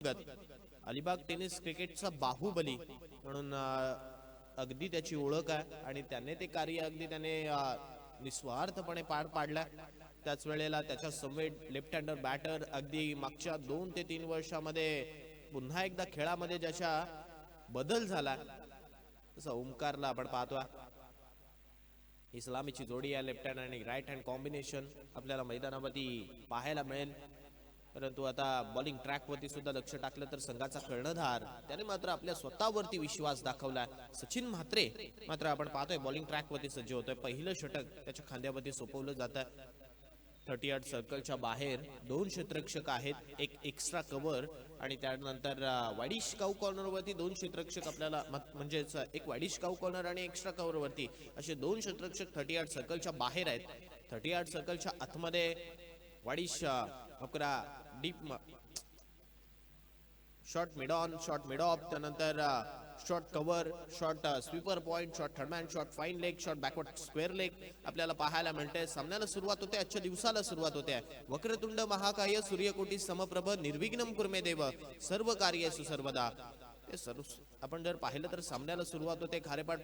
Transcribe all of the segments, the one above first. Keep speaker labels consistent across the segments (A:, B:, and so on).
A: Bhagat, Alibag tennis क्रिकेटचा बाहुबली म्हणून अगदी त्याची ओळख आहे आणि त्याने ते कार्य अगदी त्याने निस्वार्थपणे पार पाडलं. त्याच वेळेला त्याच्या समवेत लेफ्ट हँडर बॅटर अगदी मागच्या 2 ते 3 वर्षामध्ये पुन्हा एकदा खेळामध्ये ज्याच्या बदल झाला तसा ओमकारला आपण पाहतोय. इस्लामीची जोडी आहे, लेफ्ट हँड आणि राईट हँड कॉम्बिनेशन आपल्याला मैदानावरती पाहायला मिळेल. परंतु आता बॉलिंग ट्रॅकवरती सुद्धा लक्ष टाकलं तर संघाचा कर्णधार त्याने मात्र आपल्या स्वतःवरती विश्वास दाखवला. सचिन म्हात्रे मात्र आपण पाहतोय बॉलिंग ट्रॅकवरती सज्ज होतोय. पहिलं षटक त्याच्या खांद्यावरती सोपवलं जातं. 38 सर्कलच्या बाहेर 2 क्षेत्ररक्षक आहेत, एक एक्स्ट्रा कव्हर आणि त्यानंतर वाईडिश काऊ कॉर्नरवरती 2 क्षेत्ररक्षक आपल्याला म्हणजेच एक वाईडिश काऊ कॉर्नर आणि एक्स्ट्रा कव्हरवरती असे 2 क्षेत्ररक्षक 38 सर्कलच्या बाहेर आहेत. 38 सर्कलच्या आतमध्ये वाईडिश अकरा deep short mid on, short mid off, त्यानंतर short cover, short sweeper point, short third man, short fine leg, short backward square leg आपल्याला पाहायला मिळते. सामन्याला सुरुवात होते, आजच्या दिवसाला सुरुवात होते. वक्रतुंड महाकाय सूर्यकोटी समप्रभ निर्विघ्नम कुर्मे देव सर्व कार्येषु सर्वदा. ते सर्व आपण जर पाहिलं तर सामन्याला सुरुवात होते. खारेपाट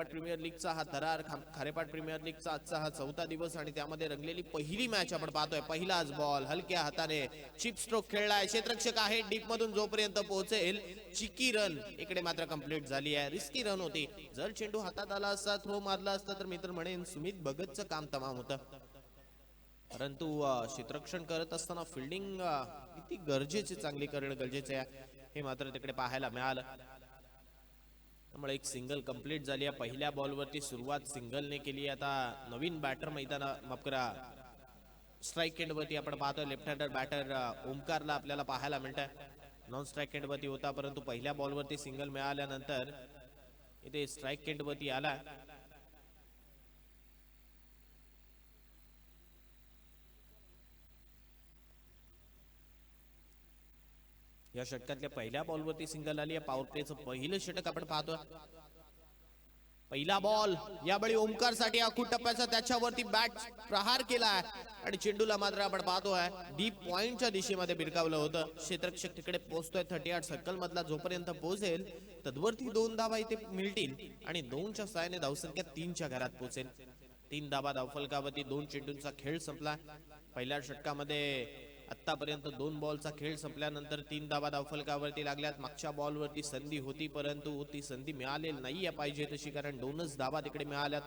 A: प्रीमियर लीगचा हा थरार, खारेपाट प्रीमियर लीगचा आजचा हा 4था दिवस आणि त्यामध्ये रंगलेली पहिली मॅच आपण पाहतोय. पहिलाच बॉल हलक्या हाताने चिप स्ट्रोक खेळलाय. क्षेत्ररक्षक आहे डीप मधून जोपर्यंत पोहोचेल चिकी रन इकडे मात्र कंप्लीट झाली आहे. रिस्की रन होती. जर चेंडू हातात आला असता, थ्रो मारला असता तर मी तर म्हणेन सुमित भगतचं काम तमाम होतं. परंतु क्षेत्ररक्षण करत असताना फिल्डिंग किती गरजेचे, चांगली करणं गरजेचे आहे हे मात्र तिकडे पाहायला मिळालं. त्यामुळे एक सिंगल कंप्लीट झाली आहे. पहिल्या बॉलवरती सुरुवात सिंगलने केली. आता नवीन बॅटर माफ करा स्ट्राईक एंडवरती आपण पाहतोय लेफ्ट हँडर बॅटर ओमकारला आपल्याला पाहायला मिळतंय. नॉन स्ट्राईक एंडवरती होता परंतु पहिल्या बॉलवरती सिंगल मिळाल्यानंतर इथे स्ट्राईक एंडवरती आला. या षटकातल्या पहिल्या बॉलवरती सिंगल आली आहे. पॉवर प्लेचं पहिलं षटक आपण पाहतोय. पहिला बॉल यावेळी ओमकारसाठी अखूट टप्प्याचा त्याच्यावरती बॅट प्रहार केलाय आणि चेंडूला मात्र आपण पाहतोय डीप पॉइंटच्या दिशेमध्ये भिरकावलं होतं. क्षेत्ररक्षक तिकडे पोहोचतोय 38 सर्कल मधला जोपर्यंत पोहोचेल तद्वरती 2 धावा इथे मिळतील आणि 2च्या साहाय्याने धावसंख्या 3च्या घरात पोहोचेल. 3 धावा धावफलकावरती 2 चेंडूंचा खेळ संपला. पहिल्या षटकामध्ये आतापर्यंत 2 बॉलचा खेळ संपल्यानंतर 3 धावा धावफलकावरती लागल्यात. मागच्या बॉलवरती संधी होती परंतु ती संधी मिळालेली नाहीये पाहिजे तशी, कारण 2च धावा तिकडे मिळाल्यात.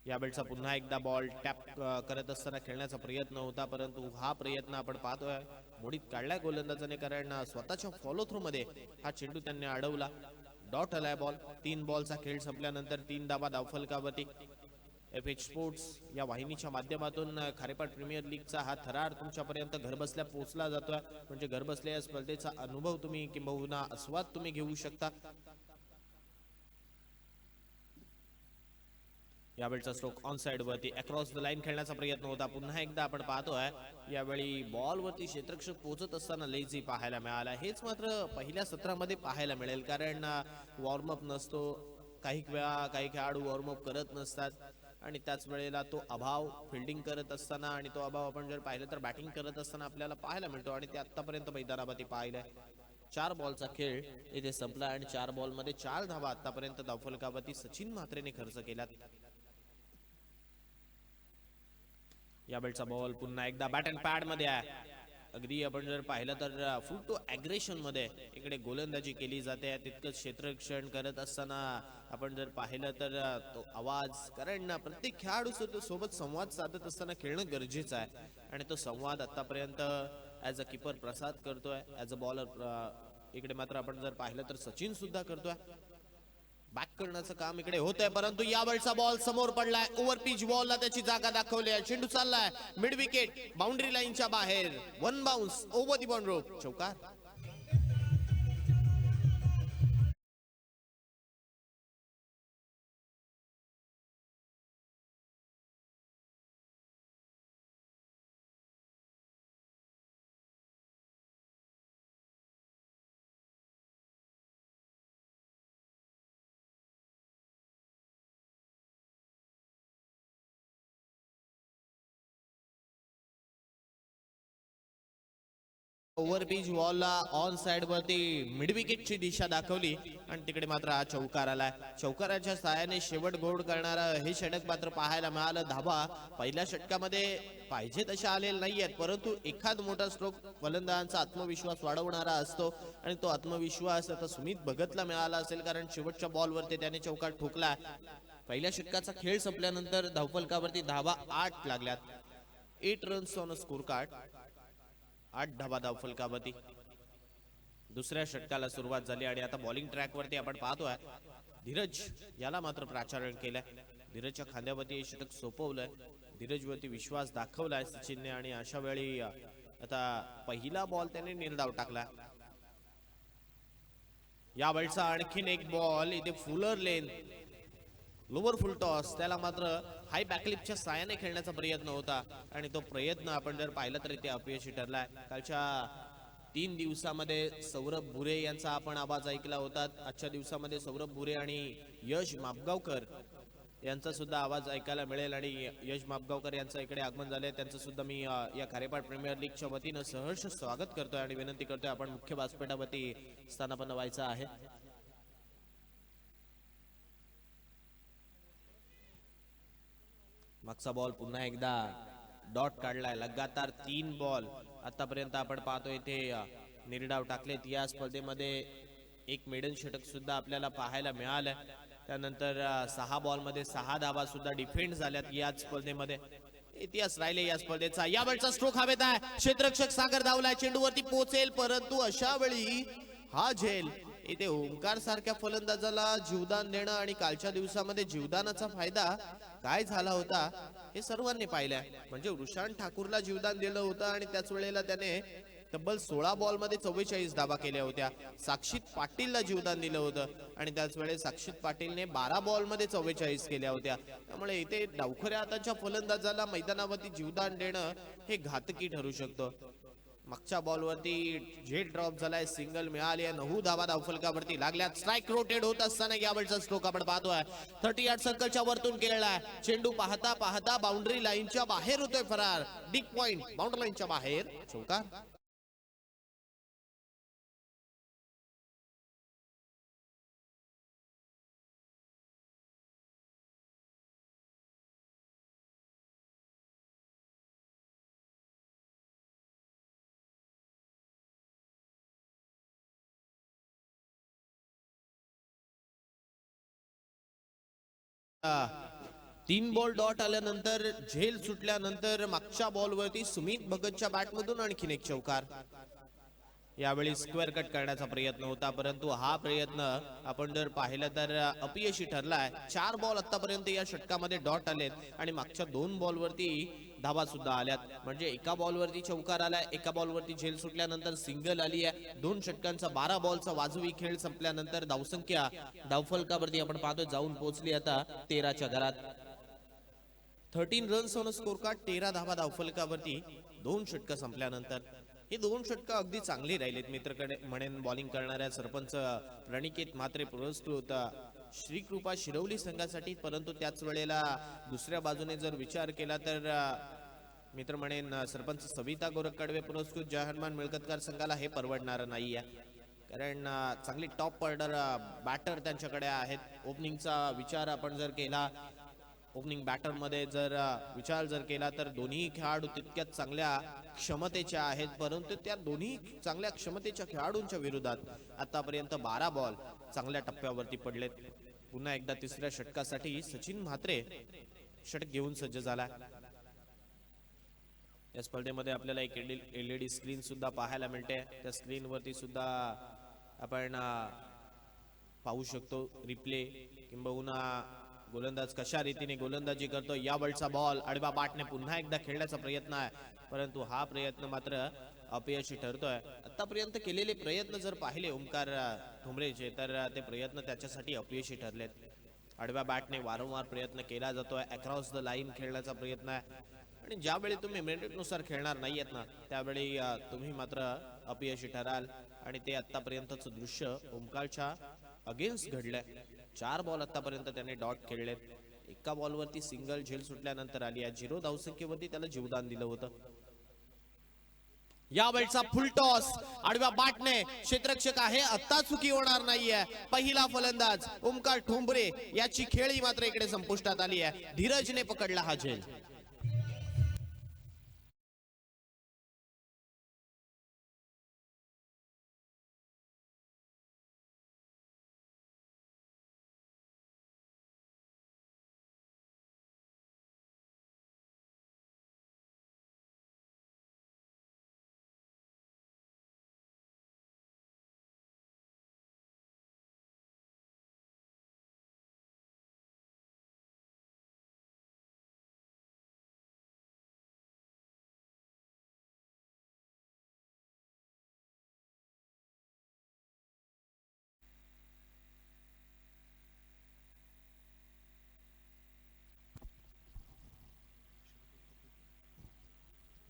A: यावेळचा पुन्हा एकदा बॉल टॅप करत असताना खेळण्याचा प्रयत्न होता परंतु हा प्रयत्न आपण पाहतोय मोडीत काढलाय गोलंदाजाने, कारण स्वतःच्या फॉलो थ्रू मध्ये हा चेंडू त्यांनी अडवला. डॉट आलाय बॉल. 3 बॉलचा खेळ संपल्यानंतर 3 धावा धावफलकावरती. FH स्पोर्ट्स या वाहिनीच्या माध्यमातून खारेपाट प्रीमियर लीगचा हा थरार तुमच्यापर्यंत घरबसल्या पोहोचला जातोय. म्हणजे घरबसल्या या स्पर्धेचा अनुभव तुम्ही किंबहुना आस्वाद तुम्ही घेऊ शकता. यावेळचा स्ट्रोक ऑन साइड वरती अक्रॉस द लाईन खेळण्याचा प्रयत्न होता. पुन्हा एकदा आपण पाहतोय यावेळी बॉल वरती क्षेत्ररक्षक पोहोचत असताना लेझी पाहायला मिळाला. हेच मात्र पहिल्या सत्रामध्ये पाहायला मिळेल, कारण वॉर्मअप नसतो. काही वेळा काही खेळाडू वॉर्मअप करत नसतात आणि त्याच वेळेला तो अभाव फिल्डिंग करत असताना आणि तो अभाव आपण जर पाहिलं तर बॅटिंग करत असताना आपल्याला पाहायला मिळतो आणि ते आतापर्यंत मैदानावरती पाहिलंय. 4 बॉलचा खेळ इथे संपला आणि 4 बॉलमध्ये 4 धावा आतापर्यंत धावफलकावरती सचिन म्हात्रेने खर्च केल्यात. यावेळचा बॉल पुन्हा एकदा बॅट अँड पॅड मध्ये आहे. अगदी आपण जर पाहिलं तर फुल टू ॲग्रेशन मध्ये इकडे गोलंदाजी केली जाते. तितकंच क्षेत्ररक्षण करत असताना आपण जर पाहिलं तर तो आवाज, कारण प्रत्येक खेळाडू सोबत संवाद साधत असताना खेळणं गरजेचं आहे आणि तो संवाद आतापर्यंत ॲज अ कीपर प्रसाद करतोय, ॲज अ बॉलर इकडे मात्र आपण जर पाहिलं तर सचिन सुद्धा करतोय. बॅक करण्याचं काम इकडे होतंय परंतु यावेळचा बॉल समोर पडलाय. ओव्हर पिच बॉलला त्याची जागा दाखवली आहे. चेंडू चाललाय मिड विकेट बाउंड्री लाईनच्या बाहेर. 1 बाउन्स ओव्हर दी बॉल रोप, चौकार. ओव्हरपिच बॉलला ऑन साइड वरती मिड विकेटची दिशा दाखवली आणि तिकडे मात्र हा चौकार आलाय. चौकाराच्या सहाय्याने शेवट गोड करणारा हे षटक मात्र पाहायला मिळालं. धाबा पहिल्या षटकामध्ये पाहिजे तसे आलेले नाहीयेत, परंतु एखाद मोठा स्ट्रोक फलंदाजांचा आत्मविश्वास वाढवणारा असतो आणि तो आत्मविश्वास आता सुमित भगतला मिळाला असेल, कारण शेवटच्या बॉलवरती त्याने चौकार ठोकला. पहिल्या षटकाचा खेळ संपल्यानंतर धावफलकावरती धावा 8 लागल्यात. 8 रन्स ऑन स्कोर कार्ड, 8 धावा धावफलकावरती. दुसऱ्या षटकाला सुरुवात झाली आणि आता बॉलिंग ट्रॅक वरती आपण पाहतोय धीरज याला मात्र प्राचारण केलंय. धीरजच्या खांद्यावरती हे षटक सोपवलंय, धीरजवरती विश्वास दाखवलाय सचिनने आणि अशा वेळी आता पहिला बॉल त्याने निर्धाव टाकला. या वेळचा आणखीन एक बॉल इथे फुलर लेन लोअर फुल टॉस, त्याला मात्र हाय बॅकलिपच्या साहाय्याने खेळण्याचा प्रयत्न होता आणि तो प्रयत्न आपण जर पाहिला तर ते अपयशी ठरलाय. कालच्या 3 दिवसामध्ये सौरभ भुरे यांचा आपण आवाज ऐकला होता. आजच्या दिवसामध्ये सौरभ भुरे आणि यश मापगावकर यांचा सुद्धा आवाज ऐकायला मिळेल आणि यश मापगावकर यांचं इकडे आगमन झालंय. त्यांचं सुद्धा मी या खारेपाट प्रीमियर लीगच्या वतीनं सहर्ष स्वागत करतोय आणि विनंती करतोय आपण मुख्य व्यासपीठावरती स्थानापन्न व्हायचं आहे. मागचा बॉल पुन्हा एकदा डॉट काढलाय. लगातार 3 बॉल आतापर्यंत आपण पाहतोय इथे निर्धाव टाकलेत. या स्पर्धेमध्ये एक मेडन षटक सुद्धा आपल्याला पाहायला मिळालं. त्यानंतर 6 बॉलमध्ये 6 धावा सुद्धा डिफेंड झाल्यात या स्पर्धेमध्ये. इतिहास राहिले या स्पर्धेचा. यावेळचा स्ट्रोक हवेत आहे, क्षेत्ररक्षक सागर धावलाय, चेंडूवरती पोहोचेल, परंतु अशा वेळी हा झेल इथे ओंकार सारख्या फलंदाजाला जीवदान देणं आणि कालच्या दिवसामध्ये जीवदानाचा फायदा काय झाला होता हे सर्वांनी पाहिलंय. म्हणजे वृषांत ठाकूरला जीवदान दिलं होतं आणि त्याच वेळेला त्याने तब्बल 16 बॉलमध्ये 44 धावा केल्या होत्या. साक्षित पाटीलला जीवदान दिलं होतं आणि त्याच वेळेस साक्षित पाटीलने 12 बॉलमध्ये 44 केल्या होत्या. त्यामुळे इथे डावखऱ्या हाताच्या फलंदाजाला मैदानावरती जीवदान देणं हे घातकी ठरू शकतं. मागच्या बॉलवरती झेड ड्रॉप झालाय, सिंगल मिळाली आहे, 9 धावा धावफलकावरती लागल्यात. स्ट्राइक रोटेट होत असताना यावेळचा स्ट्रोक आपण पाहतोय 30 यार्ड सर्कलच्या वरतून केलाय. चेंडू पाहता पाहता बाउंड्री लाईनच्या बाहेर होतोय फरार. डीप पॉइंट बाउंड्री लाईनच्या बाहेर चौकार. तीन बॉल डॉट आल्यानंतर झेल सुटल्यानंतर मागच्या बॉलवरती सुमित भगतच्या बॅटमधून आणखीन एक चौकार. यावेळी स्क्वेअर कट करण्याचा प्रयत्न होता, परंतु हा प्रयत्न आपण जर पाहिलं तर अपयशी ठरलाय. 4 बॉल आतापर्यंत या षटकामध्ये डॉट आलेत आणि मागच्या 2 बॉलवरती धावा सुद्धा आल्यात. म्हणजे एका बॉलवरती चौकार आलाय, एका बॉलवरती झेल सुटल्यानंतर सिंगल आली आहे. 2 षटकांचा 12 बॉलचा वाजवी खेळ संपल्यानंतर धावसंख्या धावफलकावरती आपण पाहतोय जाऊन पोहोचली आता 13च्या घरात. 13 रन्स ऑन स्कोर कार्ड, 13 धावा धावफलकावरती 2 षटकं संपल्यानंतर. हे 2 षटकं अगदी चांगली राहिलेत मित्रकडे म्हणेन बॉलिंग करणाऱ्या सरपंच प्रणिकेत म्हात्रे पुरस्कृत श्रीकृपा शिरवली संघासाठी. परंतु त्याच वेळेला दुसऱ्या बाजूने जर विचार केला तर मित्र म्हणेन सरपंच सविता गोरख कडवे पुरस्कृत जय हनुमान मिळकतकार संघाला हे परवडणार नाही आहे, कारण चांगली टॉप ऑर्डर बॅटर त्यांच्याकडे आहेत. ओपनिंगचा विचार आपण जर केला, ओपनिंग बॅटर मध्ये जर विचार जर केला तर दोन्ही खेळाडू तितक्याच चांगल्या क्षमतेच्या आहेत, परंतु त्या दोन्ही चांगल्या क्षमतेच्या खेळाडूंच्या विरोधात आतापर्यंत 12 बॉल चांगल्या टप्प्यावरती पडलेत. पुन्हा एकदा तिसऱ्या षटकासाठी सचिन म्हात्रे षटक घेऊन सज्ज झाला. या स्पर्धेमध्ये आपल्याला एक LED स्क्रीन सुद्धा पाहायला मिळते. त्या स्क्रीन वरती सुद्धा आपण पाहू शकतो रिप्ले, किंबहुना गोलंदाज कशा रीतीने गोलंदाजी करतो. यावेळचा बॉल आडवा बॅटने पुन्हा एकदा खेळण्याचा प्रयत्न आहे, परंतु हा प्रयत्न मात्र अपयशी ठरतोय. आतापर्यंत केलेले प्रयत्न जर पाहिले ओंकार ठोंबरेचे तर ते प्रयत्न त्याच्यासाठी अपयशी ठरलेत. आडव्या बॅटने वारंवार प्रयत्न केला जातोय, अक्रॉस द लाईन खेळण्याचा प्रयत्न आहे आणि ज्यावेळी तुम्ही मेरिटनुसार खेळणार नाहीयेत ना त्यावेळी तुम्ही मात्र अपयशी ठराल आणि ते आतापर्यंतचं दृश्य ओंकारच्या अगेन्स्ट घडलंय. 4 बॉल आतापर्यंत त्याने डॉट खेळलेत. एका बॉलवरती सिंगल झेल सुटल्यानंतर आली आहे. 0 धावसंख्येवरती त्याला जीवदान दिलं होतं. यावेळचा फुल टॉस आडव्या बाटने क्षेत्ररक्षक आहे, आता चुकी होणार नाहीये. पहिला फलंदाज ओमकार ठोंबरे याची खेळी मात्र इकडे संपुष्टात आली आहे. धीरजने पकडला हा झेल.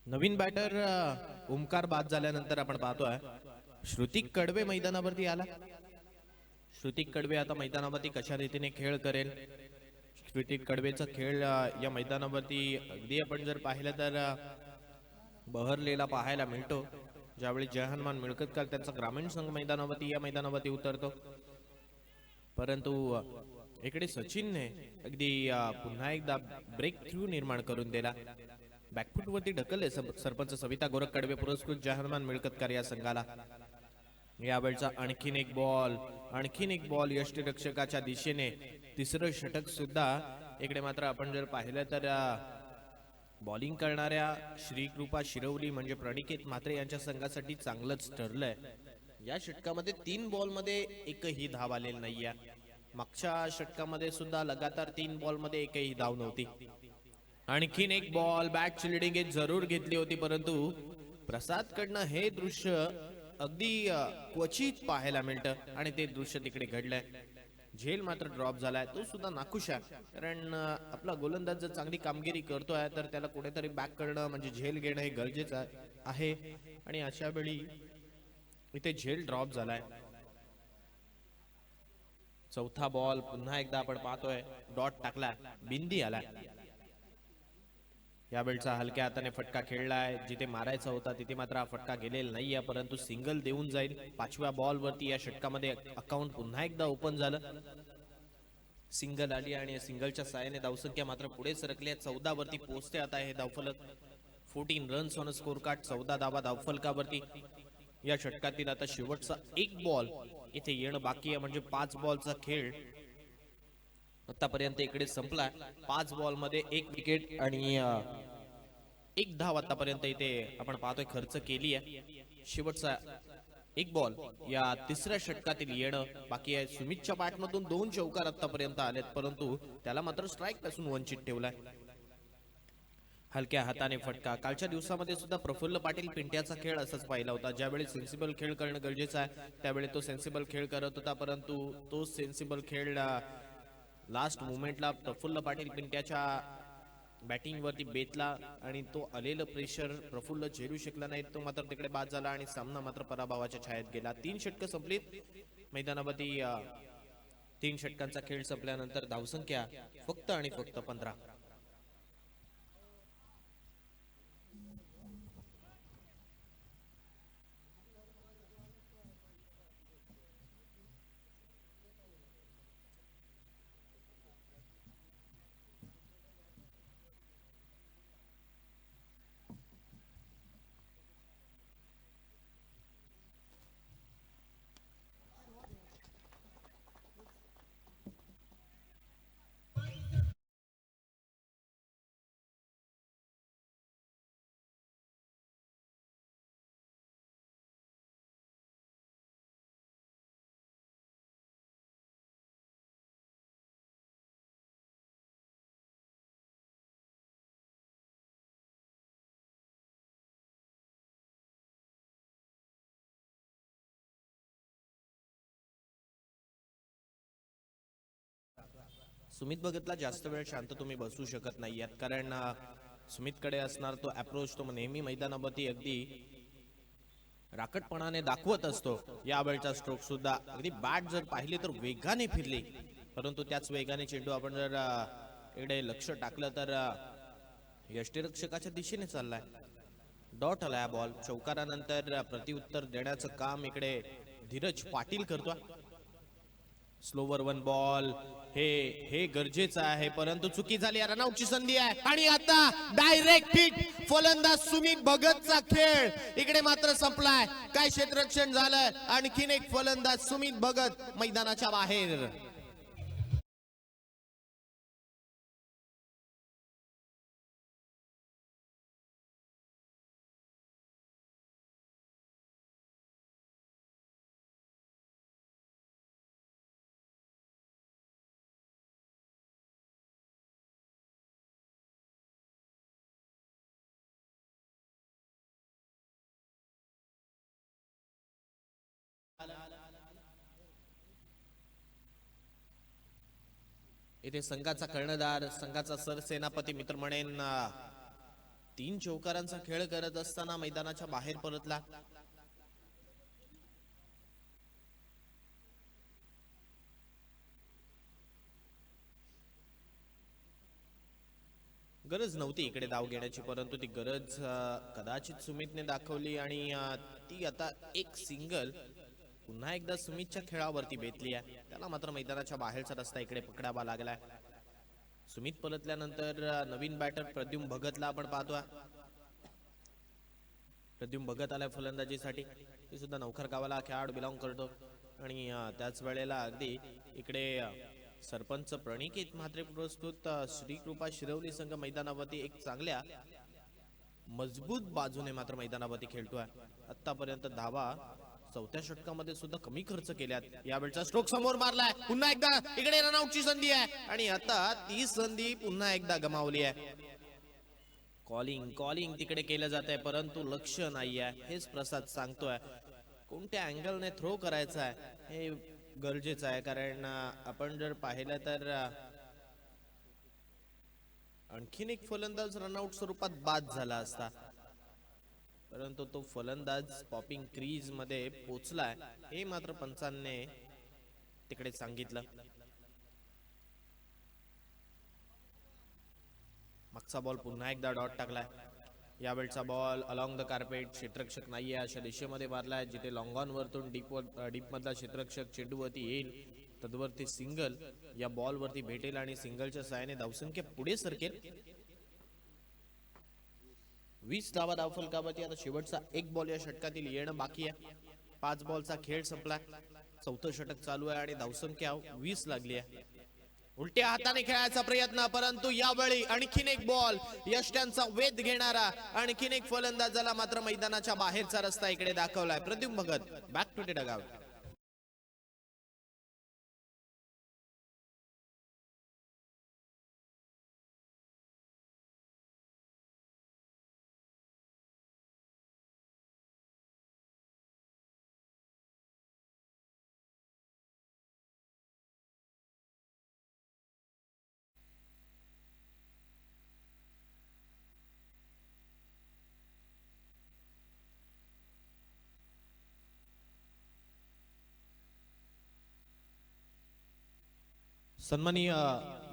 A: नवीन बॅटर ओमकार बाद झाल्यानंतर आपण पाहतोय श्रुतिक कडवे मैदानावरती आला. श्रुतिक कडवे आता मैदानावरती कशा रीतीने खेळ करेल. श्रुतिक कडवेचा खेळ या मैदानावरती अगदी आपण जर पाहिलं तर बहरलेला पाहायला मिळतो. ज्यावेळी जय हनुमान मिळकतकर त्यांचा ग्रामीण संघ मैदानावरती या मैदानावरती उतरतो, परंतु इकडे सचिनने अगदी पुन्हा एकदा ब्रेक थ्रू निर्माण करून दिला. बॅकफुट वरती ढकलले सरपंच सविता गोरख कडवे पुरस्कृत जय हनुमान मिळकतकार या संघाला. यावेळचा आणखीन एक बॉल यष्टीरक्षकाच्या दिशेने. तिसरं षटक सुद्धा इकडे मात्र आपण जर पाहिलं तर बॉलिंग करणाऱ्या श्रीकृपा शिरवली म्हणजे प्रणिकेत म्हात्रे यांच्या संघासाठी चांगलंच ठरलंय. या षटकामध्ये 3 बॉल मध्ये एकही धाव आलेली नाहीये. मागच्या षटकामध्ये सुद्धा लगातार 3 बॉल मध्ये एकही धाव नव्हती. आणखीन एक बॉल बॅटची लिडिंग एज जरूर घेतली होती, परंतु प्रसाद कडनं हे दृश्य अगदी क्वचित पाहायला मिळतं आणि ते दृश्य तिकडे घडलंय. झेल मात्र ड्रॉप झालाय, तो सुद्धा नाखुश आहे. कारण आपला गोलंदाज जर चांगली कामगिरी करतोय तर त्याला कुठेतरी बॅक करणं म्हणजे झेल घेणं हे गरजेचं आहे. आणि अशा वेळी इथे झेल ड्रॉप झालाय. चौथा बॉल पुन्हा एकदा आपण पाहतोय डॉट टाकला, बिंदी आला. यावेळचा हलक्या हाताने फटका खेळलाय. जिथे मारायचा होता तिथे मात्र हा फटका गेलेला नाहीये, परंतु सिंगल देऊन जाईल. 5व्या बॉल वरती या षटकामध्ये अकाउंट पुन्हा एकदा ओपन झालं. सिंगल आली आणि सिंगलच्या साहाय्याने धावसंख्या मात्र पुढे सरकली. 14 वरती पोहोचते आता हे धावफलक. 14 रन्स ऑन स्कोर कार्ड, 14 धावा धावफलकावरती. या षटकातील आता शेवटचा एक बॉल इथे येणं बाकी आहे, म्हणजे 5 बॉलचा खेळ आतापर्यंत इकडे संपला. 5 बॉल मध्ये 1 विकेट आणि 1 धाव आतापर्यंत इथे आपण पाहतोय खर्च केली आहे. शेवटचा एक बॉल या तिसऱ्या षटकातील येणं बाकी आहे. सुमितच्या बॅटमधून 2 चौकार आतापर्यंत आलेत, परंतु त्याला मात्र स्ट्राईक पासून वंचित ठेवलाय. हलक्या हाताने फटका. कालच्या दिवसामध्ये सुद्धा प्रफुल्ल पाटील पिंट्याचा खेळ असाच पाहिला होता. ज्यावेळी सेन्सिबल खेळ करणं गरजेचं आहे त्यावेळी तो सेन्सिबल खेळ करत होता, परंतु तो सेन्सिबल खेळ लास्ट मोमेंटला प्रफुल्ल पाटील पिंट्याच्या बॅटिंग वरती बेतला आणि तो आलेलं प्रेशर प्रफुल्ल झेलू शकला नाही. तो मात्र तिकडे बाद झाला आणि सामना मात्र पराभवाच्या छायेत गेला. 3 षटकं संपलीत मैदानावरती. 3 षटकांचा खेळ संपल्यानंतर धावसंख्या फक्त आणि फक्त 15. सुमित भगतला जास्त वेळ शांत तुम्ही बसू शकत नाहीयेत, कारण सुमितकडे असणार तो अप्रोच तो नेहमी मैदानावरती अगदी राकटपणाने दाखवत असतो. यावेळचा स्ट्रोक सुद्धा अगदी बॅट जर पाहिली तर वेगाने फिरली, परंतु त्याच वेगाने चेंडू आपण जर इकडे लक्ष टाकलं तर यष्टीरक्षकाच्या दिशेने चाललाय. डॉट आला बॉल. चौकारानंतर प्रत्युत्तर देण्याचं काम इकडे धीरज पाटील करतोय. Slower one ball. हे हे गरजेचं आहे, परंतु चुकी झाली. रनआउटची संधी आहे आणि आता डायरेक्ट हिट. फलंदाज सुमित भगतचा खेळ इकडे मात्र संपलाय. काय क्षेत्ररक्षण झालं. आणखीन एक फलंदाज सुमित भगत मैदानाच्या बाहेर. इथे संघाचा कर्णधार, संघाचा सरसेनापती मित्र म्हणेन, 3 चौकारांचा खेळ करत असताना मैदानाच्या बाहेर परतला. गरज नव्हती इकडे धाव घेण्याची, परंतु ती गरज कदाचित सुमितने दाखवली आणि ती आता एक सिंगल पुन्हा एकदा सुमितच्या खेळावरती बेतली आहे. त्याला मात्र मैदानाच्या बाहेरचा रस्ता इकडे पकडावा लागलाय. सुमित परतल्यानंतर नवीन बॅटर प्रद्युम्न भगतला आपण पाहतोय. प्रद्युम्न भगत आलाय फलंदाजीसाठी. ते सुद्धा नवखर गावाला खेळाडू बिलॉंग करतो आणि त्याच वेळेला अगदी इकडे सरपंच प्रणिकेत म्हात्रे प्रस्तुत श्रीकृपा शिरवली संघ मैदानावरती एक चांगल्या मजबूत बाजूने मात्र मैदानावरती खेळतोय. आतापर्यंत धावा 4थ्या षटकामध्ये सुद्धा कमी खर्च केल्यात. यावेळचा स्ट्रोक समोर मारलाय. पुन्हा एकदा इकडे रनआउटची संधी आहे आणि आता ती संधी पुन्हा एकदा गमावली आहे. कॉलिंग कॉलिंग तिकडे केलं जात आहे, परंतु लक्ष नाही आहे. हेच प्रसाद सांगतोय. कोणत्या अँगलने थ्रो करायचा आहे हे गरजेचं आहे, कारण आपण जर पाहिलं तर आणखीन एक फलंदाज रनआउट स्वरूपात बाद झाला असता, परंतु तो फलंदाज पॉपिंग क्रीज मध्ये पोचलाय हे मात्र पंचांनी तिकडे सांगितलं. मागचा बॉल पुन्हा एकदा डॉट टाकलाय. यावेळचा बॉल अलॉंग द कार्पेट. क्षेत्ररक्षक नाहीये अशा दिशेमध्ये मारलाय जिथे लॉंग ऑन वरतून डीप मधला क्षेत्ररक्षक चेंडूवरती येईल, तद्वरती सिंगल या बॉल वरती भेटेल आणि सिंगलच्या सहाय्याने धावसंख्या पुढे सरकेल. 20 धावा धावफलकावरती. आता शेवटचा एक बॉल या षटकातील येणं बाकी आहे. 5 बॉलचा खेळ संपलाय. 4थं षटक चालू आहे आणि धावसंख्या 20 लागली आहे. उलट्या हाताने खेळायचा प्रयत्न, परंतु यावेळी आणखीन एक बॉल यष्ट्यांचा वेध घेणारा आणखीन एक फलंदाजाला मात्र मैदानाच्या बाहेरचा रस्ता इकडे दाखवलाय. Pradyumna Bhagat back to the dugout. सन्माननीय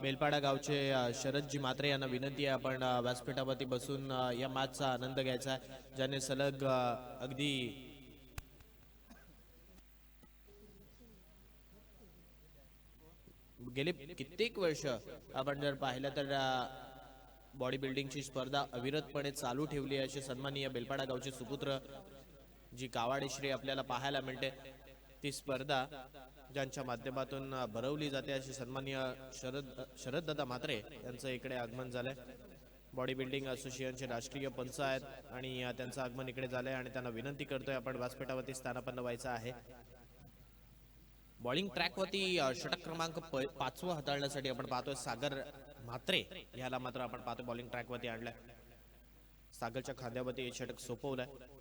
A: बेलपाडा गावचे शरदजी म्हात्रे यांना विनंती आहे, आपण व्यासपीठावरती बसून या मॅचचा आनंद घ्यायचा आहे, ज्याने सलग अगदी गेले कित्येक वर्ष आपण जर पाहिलं तर बॉडी बिल्डिंगची स्पर्धा अविरतपणे चालू ठेवली आहे. असे सन्माननीय बेलपाडा गावचे सुपुत्र जी कावाडेश्री आपल्याला पाहायला मिळते, ती स्पर्धा ज्यांच्या माध्यमातून भरवली जाते असे सन्माननीय शरददादा म्हात्रे यांचं इकडे आगमन झालंय. बॉडी बिल्डिंग असोसिएशनचे राष्ट्रीय पंच आहेत आणि त्यांचं आगमन इकडे झालंय आणि त्यांना विनंती करतोय आपण व्यासपीठावरती स्थानापन्न व्हायचं आहे. बॉलिंग ट्रॅकवरती षटक क्रमांक 5 हाताळण्यासाठी आपण पाहतोय सागर म्हात्रे याला मात्र आपण पाहतोय बॉलिंग ट्रॅकवरती आणलाय. सागरच्या खांद्यावरती षटक सोपवलंय.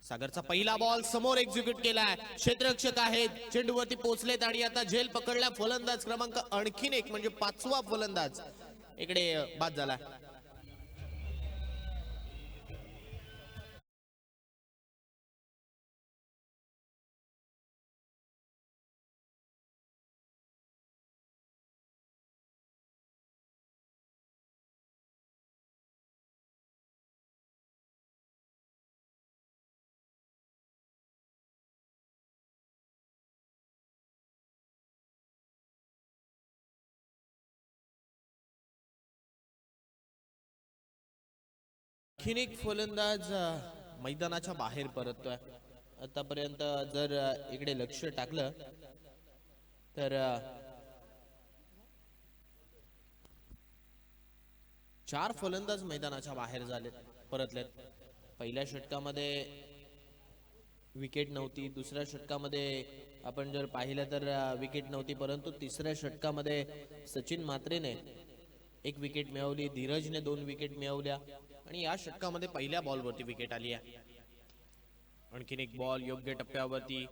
A: सागरचा पहिला बॉल समोर एक्झिक्यूट केलाय. क्षेत्ररक्षक आहेत, चेंडूवरती पोहोचलेत आणि आता झेल पकडला. फलंदाज क्रमांक आणखीन एक म्हणजे 5वा फलंदाज इकडे बाद झाला. आणखीन एक फलंदाज मैदानाच्या बाहेर परततोय. आतापर्यंत जर इकडे लक्ष टाकलं तर 4 फलंदाज मैदानाच्या बाहेर झालेत, परतलेत. पहिल्या षटकामध्ये विकेट नव्हती, दुसऱ्या षटकामध्ये आपण जर पाहिलं तर विकेट नव्हती, परंतु तिसऱ्या षटकामध्ये सचिन मात्रेने 1 विकेट मिळवली, धीरजने 2 विकेट मिळवल्या आणि या षटकामध्ये पहिल्या बॉलवरती विकेट आली आहे. आणखीन एक बॉल योग्य टप्प्यावरती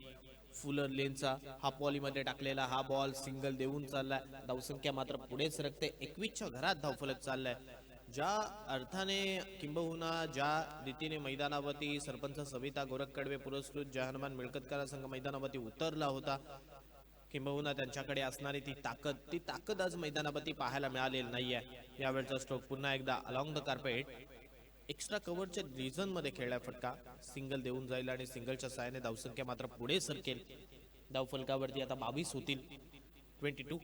A: फुलर लेनचा हाफ व्हॉलीमध्ये टाकलेला हा बॉल सिंगल देऊन चाललाय. धावसंख्या मात्र पुढे सरकते, 21च्या घरात धावफलक चाललाय. ज्या अर्थाने किंबहुना ज्या रीतीने मैदानावरती सरपंच सविता गोरख कडवे पुरस्कृत जहानमान मिळकतकार संघ मैदानावरती उतरला होता, किंबहुना त्यांच्याकडे असणारी ती ताकद आज मैदानावरती पाहायला मिळालेली नाहीये. यावेळचा स्ट्रोक पुन्हा एकदा अलॉंग द कार्पेट एक्स्ट्रा कव्हरच्या रिजन मध्ये खेळलाय फटका, सिंगल देऊन जाईल आणि सिंगलच्या साहाय्याने धावसंख्या मात्र पुढे सरकेल. धावफलकावरती आता 22 होतील, 22.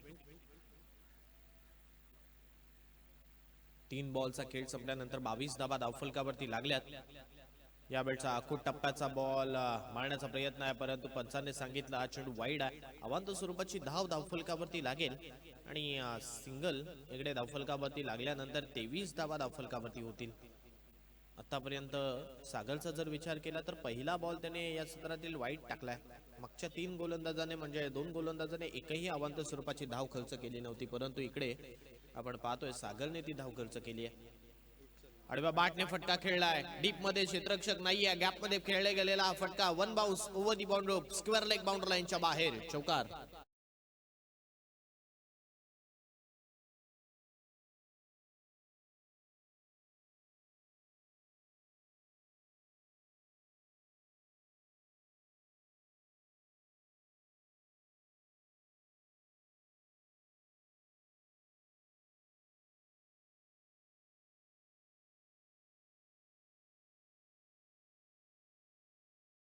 A: 3 बॉलचा खेळ संपल्यानंतर 22 धावा धावफलकावरती लागल्यात. यावेळचा आखूट टप्प्याचा बॉल मारण्याचा प्रयत्न आहे, परंतु पंचांनी सांगितलं हा चेंडू वाईड आहे. अवांत स्वरूपाची धावफलकावरती लागेल आणि सिंगल इकडे धावफलकावरती लागल्यानंतर 23 धावा धावफलकावरती होतील. आतापर्यंत सागरचा जर विचार केला तर पहिला बॉल त्याने या सत्रातील वाईट टाकलाय. मागच्या 3 गोलंदाजाने म्हणजे 2 गोलंदाजाने एकही अवांत स्वरूपाची धाव खर्च केली नव्हती, परंतु इकडे आपण पाहतोय सागरने ती धाव खर्च केली आहे. आडव्या बॅटने फटका खेळलाय, डीप मध्ये क्षेत्ररक्षक नाहीये, गॅप मध्ये खेळले गेलेला हा फटका 1 बाउन्स ओव्हर दी बाउंड्री, स्क्वेअर लेग बाउंड्री लाईनच्या बाहेर, चौकार.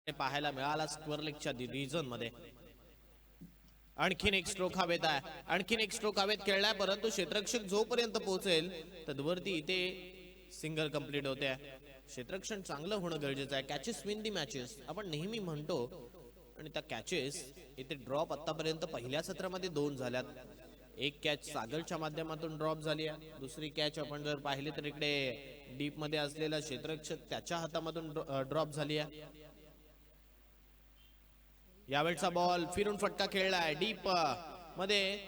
A: पाहायला मिळाला स्क्वेअर लेगच्या रिजन मध्ये. आणखीन एक स्ट्रोक हवेत आहे, आणखीन एक स्ट्रोक हवेत खेळलाय, परंतु क्षेत्ररक्षक जोपर्यंत पोहोचेल तदवरती इथे सिंगल कंप्लीट होते. क्षेत्ररक्षण चांगलं होणं गरजेचं आहे. कॅचेस विन दी मॅचेस आपण नेहमी म्हणतो आणि त्या कॅचेस इथे ड्रॉप आतापर्यंत पहिल्या सत्रामध्ये 2 झाल्यात. एक कॅच सागरच्या माध्यमातून ड्रॉप झाली आहे, दुसरी कॅच आपण जर पाहिली तर इकडे डीप मध्ये असलेला क्षेत्ररक्षक त्याच्या हातामधून ड्रॉप झाली आहे. यावेळचा बॉल फिरून फटका खेळलाय डीप मध्ये,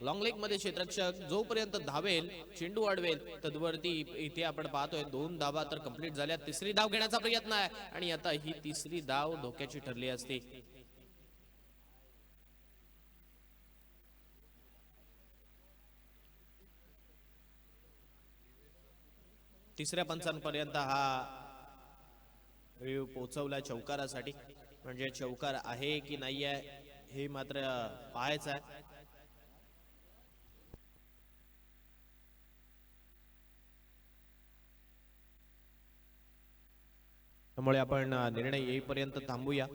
A: लॉंग लेग मध्ये क्षेत्ररक्षक जोपर्यंत धावेल चेंडू अडवेल तदवरती इथे आपण पाहतोय 2 धावा तर कंप्लीट झाल्या. तिसरी धाव घेण्याचा प्रयत्न आहे आणि आता ही तिसरी धाव धोक्याची ठरली असती. तिसऱ्या पंचांपर्यंत हा वेळ पोहोचवला चौकारासाठी, म्हणजे चौकार आहे की नाही आहे हे मात्र पाहायचं आहे. त्यामुळे आपण निर्णय येईपर्यंत थांबूया.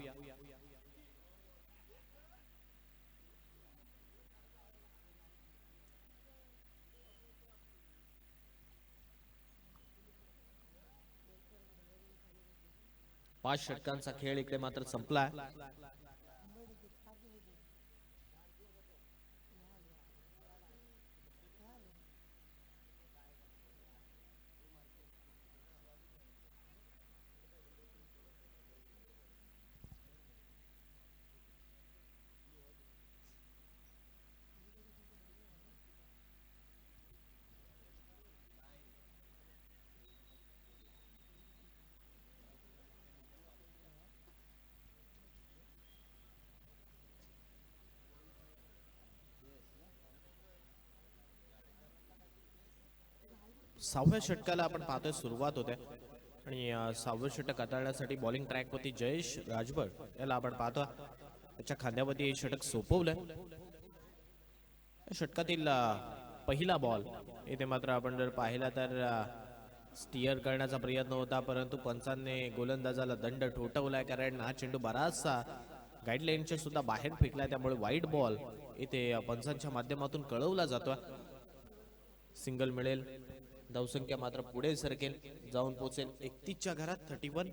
A: पाच षटकांचा खेळ इकडे मात्र संपलाय. सहाव्या षटकाला आपण पाहतोय सुरुवात होते आणि 6वं षटक हाताळण्यासाठी बॉलिंग ट्रॅक वरती जयेश राजभर याला आपण पाहतो. त्याच्या खांद्यावरती हे षटक सोपवलंय. षटकातील पहिला बॉल इथे मात्र आपण जर पाहिला तर स्टिअर करण्याचा प्रयत्न होता, परंतु पंचांनी गोलंदाजाला दंड ठोठवलाय, कारण हा चेंडू बराचसा गाईडलाईनच्या सुद्धा बाहेर फेकलाय. त्यामुळे वाईड बॉल इथे पंचांच्या माध्यमातून कळवला जातो. सिंगल मिळेल धावसंख्या मात्र पुढे सरकेल, जाऊन पोहोचेल 31च्या घरात 31.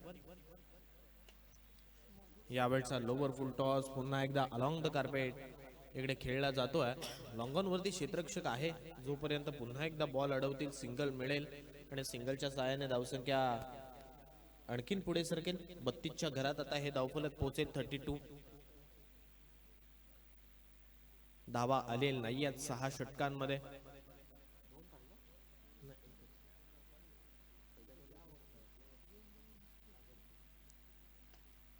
A: यावेळचा लोवर फुल टॉस पुन्हा एकदा अलॉंग द कार्पेट इकडे खेळला जातोय. लॉंगॉन वरती क्षेत्ररक्षक आहे, जोपर्यंत पुन्हा एकदा बॉल अडवतील सिंगल मिळेल आणि सिंगलच्या सहाय्याने धावसंख्या आणखीन पुढे सरकेल. 32च्या घरात आता हे धावफलक पोहोचेल 32. धावा आलेल नाही आहेत 6 षटकांमध्ये.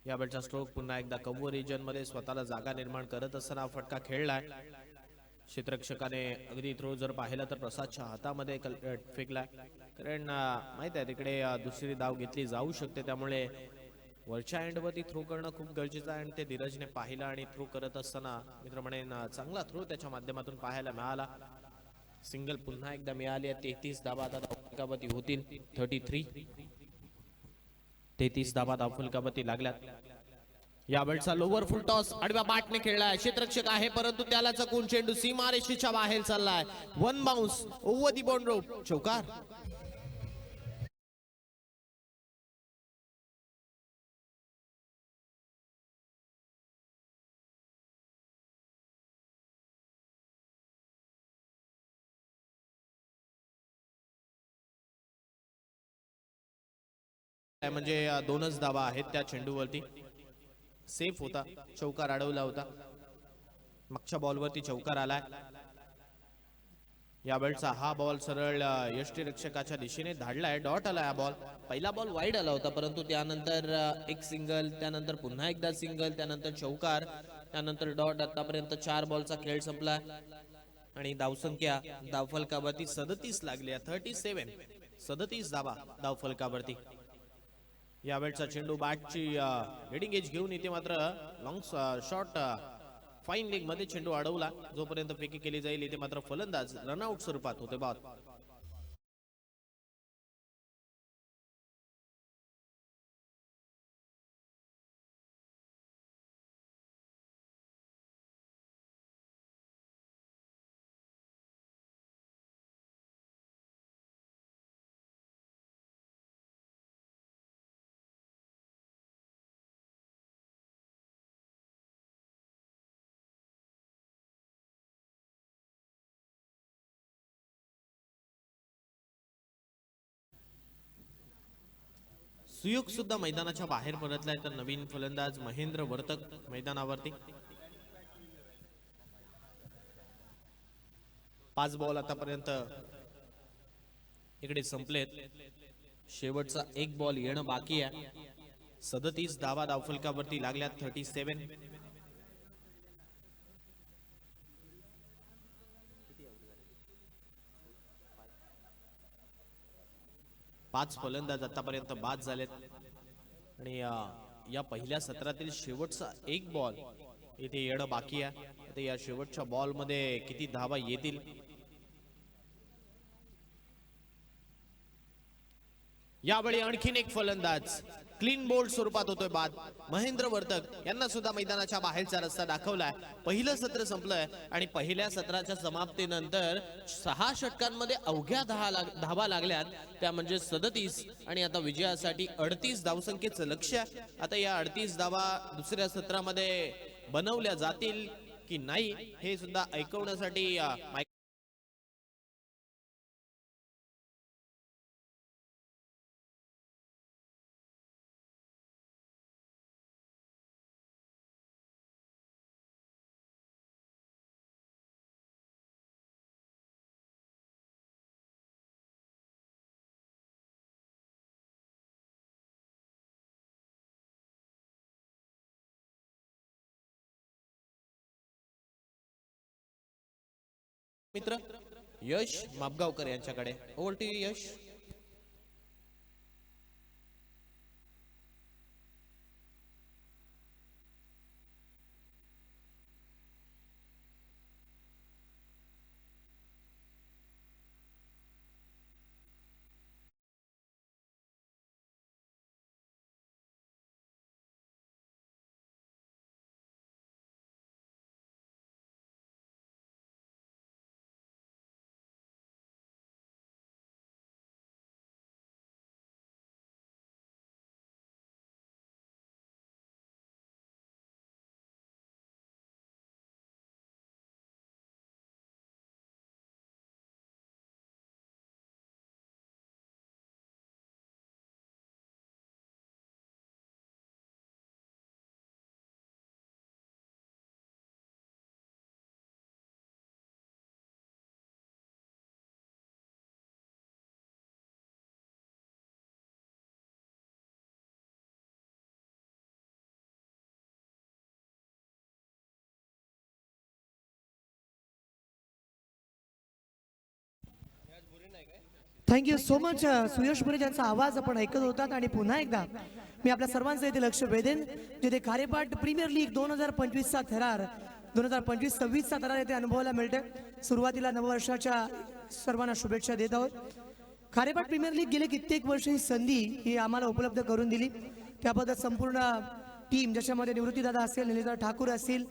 A: यावेळचा स्ट्रोक पुन्हा एकदा कव्वर रिजन मध्ये स्वतःला जागा निर्माण करत असताना फटका खेळलाय. क्षेत्ररक्षकाने अगदी थ्रो जर पाहिला तर प्रसादच्या हातामध्ये फेकलाय, कारण माहित आहे तिकडे दुसरी धाव घेतली जाऊ शकते, त्यामुळे वरच्या एंडवरती थ्रो करणं खूप गरजेचं आहे. आणि ते धीरजने पाहिलं आणि थ्रो करत असताना मित्र म्हणेन चांगला थ्रो त्याच्या माध्यमातून पाहायला मिळाला. सिंगल पुन्हा एकदा मिळाली. 33 धावा आता धावफलकावरती होतील. 33 धावा धावफलकावरती लागल्यात. यावेळचा लोवर फुल टॉस आडव्या बॅटने खेळलाय. क्षेत्ररक्षक आहे परंतु त्याला चकून चेंडू सीमारेषेच्या बाहेर चाललाय. One bounce over the boundary rope, चौकार. म्हणजे 2च धावा आहेत त्या चेंडूवरती. सेफ होता, चौकार अडवला होता. मागच्या बॉलवरती चौकार आलाय. यावेळचा हा बॉल सरळ यष्टीरक्षकाच्या दिशेने धाडलाय. डॉट आला हा बॉल. पहिला बॉल वाईड आला होता, परंतु त्यानंतर एक सिंगल, त्यानंतर पुन्हा एकदा सिंगल, त्यानंतर चौकार, त्यानंतर डॉट. आतापर्यंत 4 बॉलचा खेळ संपला आणि धावसंख्या धावफलकावरती 37 लागली. 37 धावा धावफलकावरती. यावेळचा चेंडू बॅटची हेडिंग एज घेऊन येते, मात्र लॉंग शॉट फाईन लेग मध्ये चेंडू अडवला. जोपर्यंत फेकी केली जाईल इथे मात्र फलंदाज रनआउट स्वरूपात होते बॉल. सुयोग सुद्धा मैदानाच्या बाहेर परतलाय, तर नवीन फलंदाज महेंद्र वर्तक मैदानावरती. 5 बॉल आतापर्यंत इकडे संपलेत. शेवटचा एक बॉल येणं बाकी आहे. 37 धावा धावफलकावरती लागल्यात. 37. पाच फलंदाज आतापर्यंत बाद झालेत आणि या पहिल्या सत्रातील शेवटचा एक बॉल इथे येणं बाकी आहे. आता या शेवटच्या बॉल मध्ये किती धावा येतील. यावेळी आणखीन एक फलंदाज क्लीन बोल्ड स्वरूपात होतोय बाद. महेंद्र वर्तक यांना सुद्धा मैदानाच्या बाहेरचा रस्ता दाखवलाय. पहिलं सत्र संपलंय आणि पहिल्या सत्राच्या समाप्तीनंतर 6 षटकांमध्ये अवघ्या 10 धावा लागल्यात, त्या म्हणजे 37. आणि आता विजयासाठी 38 धावसंख्येचं लक्ष्य आहे. आता या 38 धावा दुसऱ्या सत्रामध्ये बनवल्या जातील की नाही हे सुद्धा ऐकवण्यासाठी मित्र यश मापगावकर यांच्याकडे. Over to you Yash.
B: Thank you so much Suyash Pure यांचा आवाज आपण ऐकत होतात. आणि पुन्हा एकदा मी आपल्या सर्वांचं येथे लक्ष वेधेन, जिथे खारेपाट प्रीमियर लीग 2025चा थरार 2025-26चा थरार येथे अनुभवायला मिळते. सुरुवातीला नववर्षाच्या सर्वांना शुभेच्छा देत आहोत. खारेपाट प्रीमियर लीग गेले कित्येक वर्ष ही संधी ही आम्हाला उपलब्ध करून दिली. त्याबद्दल संपूर्ण टीम, ज्याच्यामध्ये निवृत्तीदादा असेल, निलेशदा ठाकूर असतील,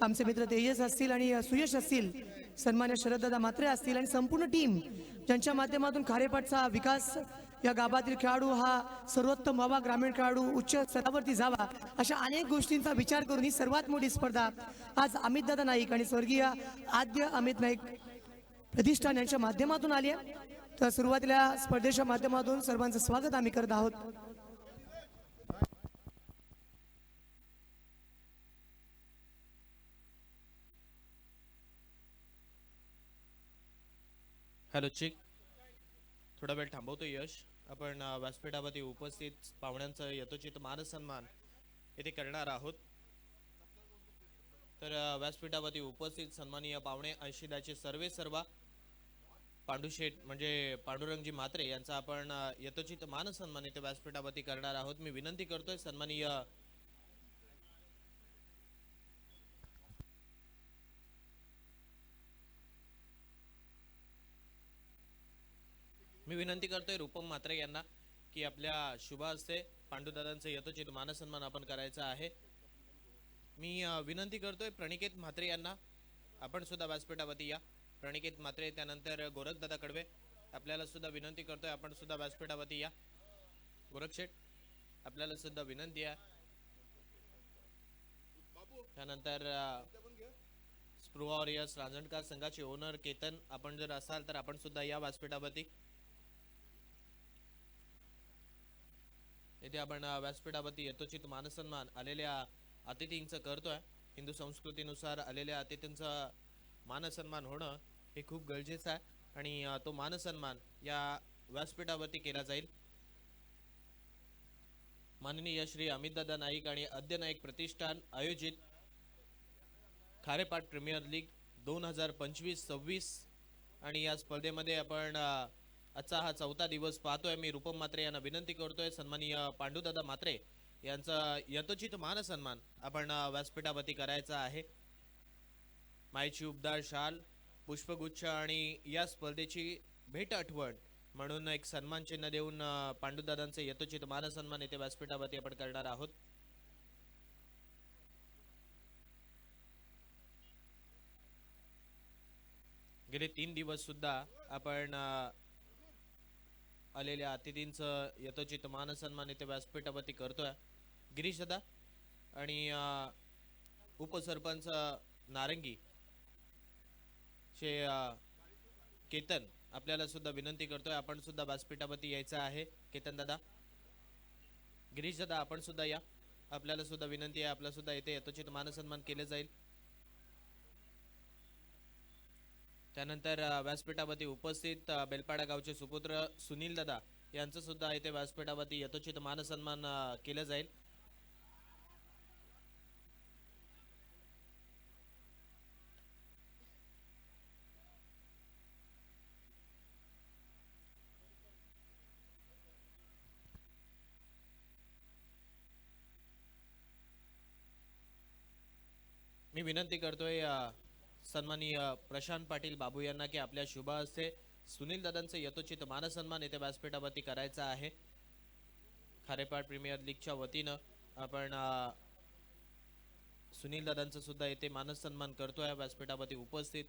B: आमचे मित्र तेजस असतील आणि सुयश असतील, सन्मान्य शरददादा म्हात्रे असतील आणि संपूर्ण टीम, ज्यांच्या माध्यमातून खारेपाटचा विकास, या गावातील खेळाडू हा सर्वोत्तम व्हावा, ग्रामीण खेळाडू उच्च स्तरावरती जावा, अशा अनेक गोष्टींचा विचार करून ही सर्वात मोठी स्पर्धा आज अमितदादा नाईक आणि स्वर्गीय आद्य अमित नाईक प्रतिष्ठान यांच्या माध्यमातून आली आहे. तर सुरुवातीला स्पर्धेच्या माध्यमातून सर्वांचं स्वागत आम्ही करत आहोत.
A: हॅलो चिक, थोडा वेळ थांबवतो यश. आपण व्यासपीठावरती उपस्थित पाहुण्यांचं यथोचित मानसन्मान येथे करणार आहोत. तर व्यासपीठावरती उपस्थित सन्माननीय पाहुणे ऐशिदाचे सर्वा पांडुशेठ म्हणजे पांडुरंगजी म्हात्रे यांचा आपण यथोचित मानसन्मान येथे व्यासपीठावरती करणार आहोत. मी विनंती करतोय सन्माननीय रूपम म्हात्रे यांना की आपल्या शुभ हस्ते पांडुदादांचं यथोचित मानसन्मान आपण करायचा आहे. मी विनंती करतोय प्रणिकेत म्हात्रे यांना, आपण सुद्धा व्यासपीठावरती या. प्रणिकेत म्हात्रे, त्यानंतर गोरखदादा कडवे, आपल्याला सुद्धा विनंती करतोय आपण सुद्धा व्यासपीठावरती या. गोरख शेठ, आपल्याला सुद्धा विनंती आहे. त्यानंतर स्पृहा वॉरियर्स रांजणकार संघाचे ओनर केतन, आपण जर असाल तर आपण सुद्धा या व्यासपीठावरती. येथे आपण व्यासपीठावरती यथोचित मानसन्मान आलेल्या अतिथींचं करतोय. हिंदू संस्कृतीनुसार आलेल्या अतिथींचा मानसन्मान होणं हे खूप गरजेचं आहे आणि तो मानसन्मान या व्यासपीठावरती केला जाईल. माननीय श्री अमितदादा नाईक आणि आद्य नाईक प्रतिष्ठान आयोजित खारेपाट प्रीमियर लीग 2025-26 आणि या स्पर्धेमध्ये आपण आजचा हा 4था दिवस पाहतोय. मी रूपम म्हात्रे यांना विनंती करतोय सन्माननीय पांडुदादा म्हात्रे यांचा यथोचित मानसन्मान आपण व्यासपीठावरती करायचा आहे. मायची उबदार शाल, पुष्पगुच्छ आणि या स्पर्धेची भेट आठवण म्हणून एक सन्मान चिन्ह देऊन पांडुदादांचे यथोचित मानसन्मान येथे व्यासपीठावरती आपण करणार आहोत. गेले 3 दिवस सुद्धा आपण आलेल्या अतिथींचं यथोचित मानसन्मान येथे व्यासपीठावरती करतोय. गिरीश दादा आणि उपसरपंच नारंगी चे केतन, आपल्याला सुद्धा विनंती करतोय आपण सुद्धा व्यासपीठावरती यायचं आहे. केतन दादा, गिरीश दादा, आपण सुद्धा या. आपल्याला सुद्धा विनंती आहे, आपला सुद्धा येथे यथोचित मानसन्मान केले जाईल. त्यानंतर व्यासपीठावरती उपस्थित बेलपाडा गावचे सुपुत्र सुनील दादा यांचं सुद्धा येथे व्यासपीठावरती यथोचित मानसन्मान केलं जाईल. मी विनंती करतोय सन्माननीय प्रशांत पाटील बाबू यांना की आपल्या शुभ हस्ते सुनील दादांचं यथोचित मानसन्मान येथे व्यासपीठावरती करायचा आहे. खारेपाट प्रीमियर लीगच्या वतीनं आपण सुनील दादांचं सुद्धा येथे मानसन्मान करतोय व्यासपीठावरती उपस्थित.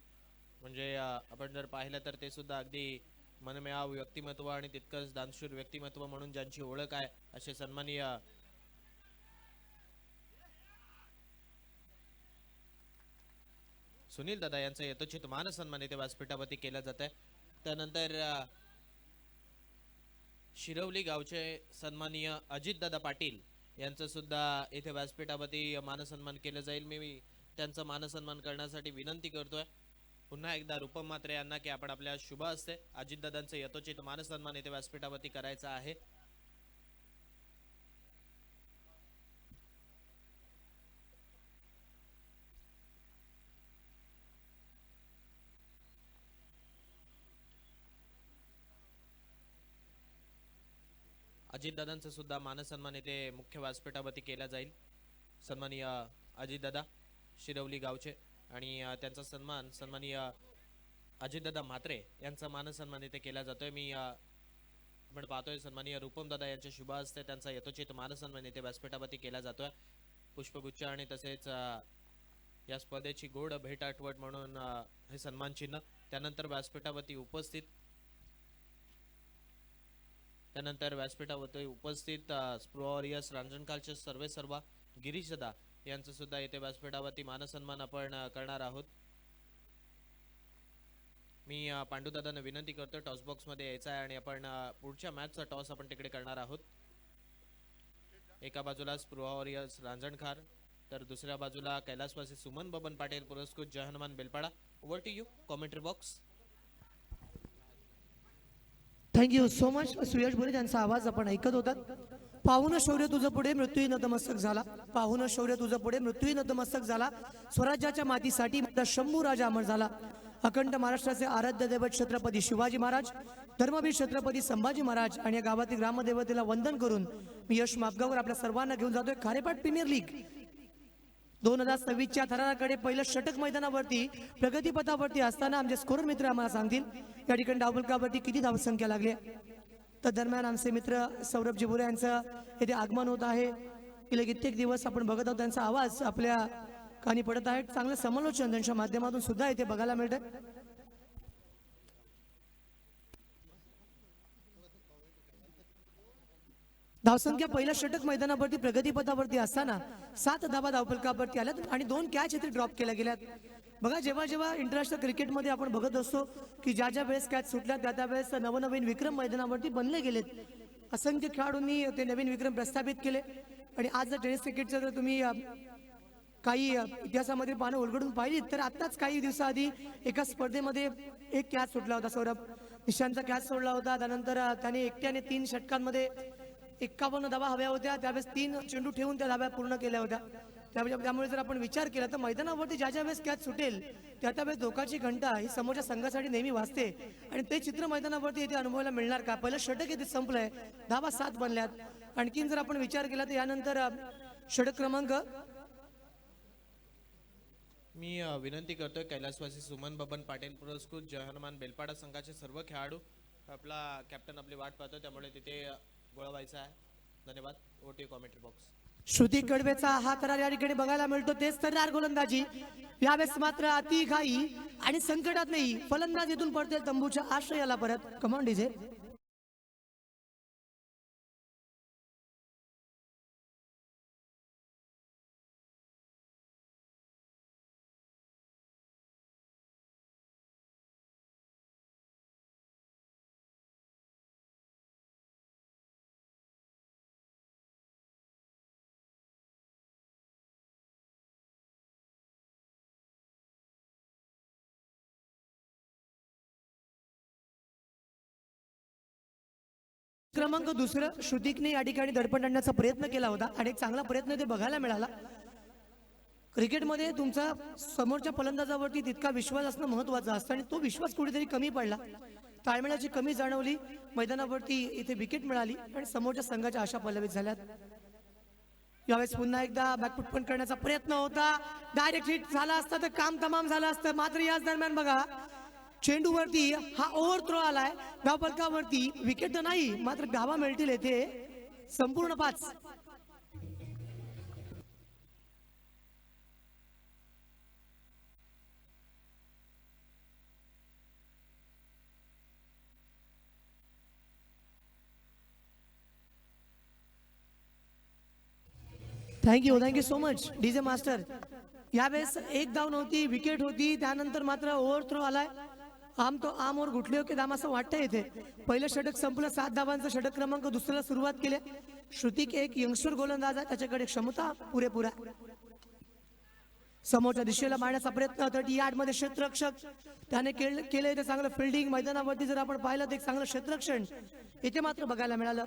A: म्हणजे आपण जर पाहिलं तर ते सुद्धा अगदी मनमिळावू व्यक्तिमत्व आणि तितकंच दानशूर व्यक्तिमत्व म्हणून ज्यांची ओळख आहे असे सन्माननीय सुनील दादा यांचं यथोचित मानसन्मान येथे व्यासपीठावरती केला जात आहे. त्यानंतर शिरवली गावचे सन्माननीय अजितदादा पाटील यांचं सुद्धा येथे व्यासपीठावरती मानसन्मान केलं जाईल. मी त्यांचा मानसन्मान करण्यासाठी विनंती करतोय पुन्हा एकदा रूपम म्हात्रे यांना की आपण आपल्या शुभ हस्ते अजितदादांचं यथोचित मानसन्मान येथे व्यासपीठावरती करायचा आहे. अजितदादांचा सुद्धा मानसन्मान येथे मुख्य व्यासपीठावरती केला जाईल. सन्माननीय अजितदादा शिरवली गावचे आणि त्यांचा सन्माननीय अजितदादा म्हात्रे यांचा मानसन्मान येथे केला जातोय. मी आपण पाहतोय सन्माननीय रूपम दादा यांच्या शुभ हस्ते त्यांचा यथोचित मानसन्मान येथे व्यासपीठावरती केला जातोय. पुष्पगुच्छ आणि तसेच या स्पर्धेची गोड भेट आठवट म्हणून हे सन्मान चिन्ह. त्यानंतर व्यासपीठावरती उपस्थित स्प्रोरियस रांजणकालचे सर्व गिरीश दादा यांचं सुद्धा येथे व्यासपीठावरती मानसन्मान आपण करणार आहोत. मी पांडुदादांना विनंती करतो टॉस बॉक्स मध्ये यायचं आहे आणि आपण पुढच्या मॅचचा टॉस आपण तिकडे करणार आहोत. एका बाजूला स्प्रोरियस रांजणखार तर दुसऱ्या बाजूला कैलासवासी सुमन बबन पाटील पुरस्कृत Jai Hanuman Belpada. Over to you commentary box.
B: Thank you so much. Suyash Bhore यांचा आवाज आपण ऐकत होतात. पाहुणं शौर्य तुझं पुढे मृत्यूही नतमस्तक झाला. पाहुणं शौर्य तुझं पुढे मृत्यूही नतमस्तक झाला. स्वराज्याच्या मातीसाठी शंभू राजा अमर झाला. अखंड महाराष्ट्राचे आराध्य दैवत छत्रपती शिवाजी महाराज, धर्मवीर छत्रपती संभाजी महाराज आणि या गावातील ग्रामदेवतेला वंदन करून मी यश मापगावकर आपल्या सर्वांना घेऊन जातोय खारेपाट प्रीमियर लीग 2026च्या थराराकडे. पहिलं षटक मैदानावरती प्रगतीपथावरती असताना आमचे स्कोरर मित्र आम्हाला सांगतील या ठिकाणी धावफलकावरती किती धावसंख्या लागली. तर दरम्यान आमचे मित्र सौरभजी भोरे यांचं येथे आगमन होत आहे. गेले कित्येक दिवस आपण बघत आहोत त्यांचा आवाज आपल्या कानी पडत आहे. चांगलं समालोचन त्यांच्या माध्यमातून सुद्धा इथे बघायला मिळतंय. धावसंख्या पहिल्या षटक मैदानावरती प्रगतीपथावरती असताना 7 धावा धावफलकावरती आल्यात आणि 2 कॅच येथे ड्रॉप केल्या गेल्यात. बघा, जेव्हा इंटरनॅशनल क्रिकेटमध्ये आपण बघत असतो की ज्या वेळेस कॅच सुटल्या त्या वेळेस नवनवीन विक्रम मैदानावरती बनले गेलेत. असंख्य खेळाडूंनी ते नवीन विक्रम प्रस्थापित केले. आणि आज जर टेनिस क्रिकेटचं जर तुम्ही काही इतिहासामध्ये पानं उलगडून पाहिली तर आत्ताच काही दिवसाआधी एका स्पर्धेमध्ये एक कॅच सुटला होता. सौरभ निशांतचा कॅच सोडला होता. त्यानंतर त्याने एकट्याने 3 षटकांमध्ये 51 धावा हव्या होत्या. त्यावेळेस 3 चेंडू ठेवून त्या धाव्या पूर्ण केल्या होत्या. त्यामुळे जर आपण विचार केला तर मैदानावरती ज्या वेळेस कॅच सुटेल त्या वेळेस धोकाची घंटा ही समोरच्या संघासाठी नेहमी वाजते. आणि ते चित्र मैदानावरती इथे अनुभवायला मिळणार का? पहिलं षटक इथे संपलंय, धावा 7 बनल्यात. आणखीन जर आपण विचार केला तर यानंतर षटक क्रमांक
A: मी विनंती करतोय कैलासवासी सुमन बबन पाटील पुरस्कृत जय हनुमान बेलपाडा संघाचे सर्व खेळाडू आपला कॅप्टन आपली वाट पाहतोय, त्यामुळे तिथे गोळा व्हायचा आहे. धन्यवाद. ओटी कॉमेंट्री बॉक्स.
B: श्रुती कडवेचा हा थरार या ठिकाणी बघायला मिळतो. तेच थरार गोलंदाजी यावेळेस मात्र अति घाई आणि संकटात नाही. फलंदाज इथून पडतील तंबूच्या आश्रयाला परत. Command DJ. क्रमांक दुसरं श्रुतिकने या ठिकाणी दडपण आणण्याचा प्रयत्न केला होता आणि एक चांगला प्रयत्न ते बघायला मिळाला. क्रिकेटमध्ये तुमचा समोरच्या फलंदाजावरती तितका विश्वास असणं महत्वाचं असतं आणि तो विश्वास कुठेतरी कमी पडला. ताळमेळाची कमी जाणवली. मैदानावरती इथे विकेट मिळाली आणि समोरच्या संघाच्या आशा पल्लवित झाल्यात. यावेळेस पुन्हा एकदा बॅकफुट पण करण्याचा प्रयत्न होता. डायरेक्ट हिट झाला असता तर काम तमाम झालं असतं. मात्र याच दरम्यान बघा, चेंडूवरती हा ओव्हर थ्रो आलाय. धावफलकावरती विकेट नाही, मात्र धावा मिळतील येथे संपूर्ण 5. Thank you so much DJ master. यावेळेस एक धाव नव्हती, विकेट होती. त्यानंतर मात्र ओव्हर थ्रो आलाय. आम तो आम और घुटले हो के दाम असं वाटतंय इथे. पहिलं षटक संपलं. 7 धावांचं षटक क्रमांक दुसऱ्याला सुरुवात केली. श्रुतिक एक यंगस्टर गोलंदाज आहे, त्याच्याकडे क्षमता पुरेपूर आहे. समोरच्या दिशेला मारण्याचा प्रयत्न 30 यार्ड मध्ये क्षेत्ररक्षक त्याने केले ते चांगलं फिल्डिंग. मैदानावरती जर आपण पाहिलं तर एक चांगलं क्षेत्ररक्षण इथे मात्र बघायला मिळालं.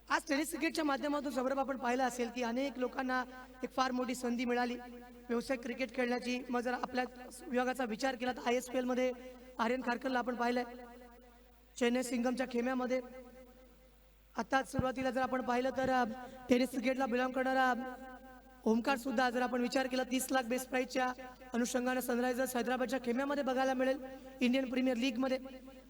B: आज टेनिस क्रिकेटच्या माध्यमातून सौरभ आपण पाहिलं असेल की अनेक लोकांना एक फार मोठी संधी मिळाली व्यावसायिक क्रिकेट खेळण्याची. मग जर आपल्या विभागाचा विचार केला तर ISPL मध्ये आर्यन खारकरला आपण पाहिलंय. चेन्नई सिंगमच्या खेम्यामध्ये आता सुरुवातीला जर आपण पाहिलं तर टेनिस क्रिकेटला बिलॉंग करणारा ओमकार सुद्धा जर आपण विचार केला 30 लाख बेस्ट प्राईजच्या अनुषंगाने सनरायझर्स हैदराबादच्या खेम्यामध्ये बघायला मिळेल. इंडियन प्रीमियर लीगमध्ये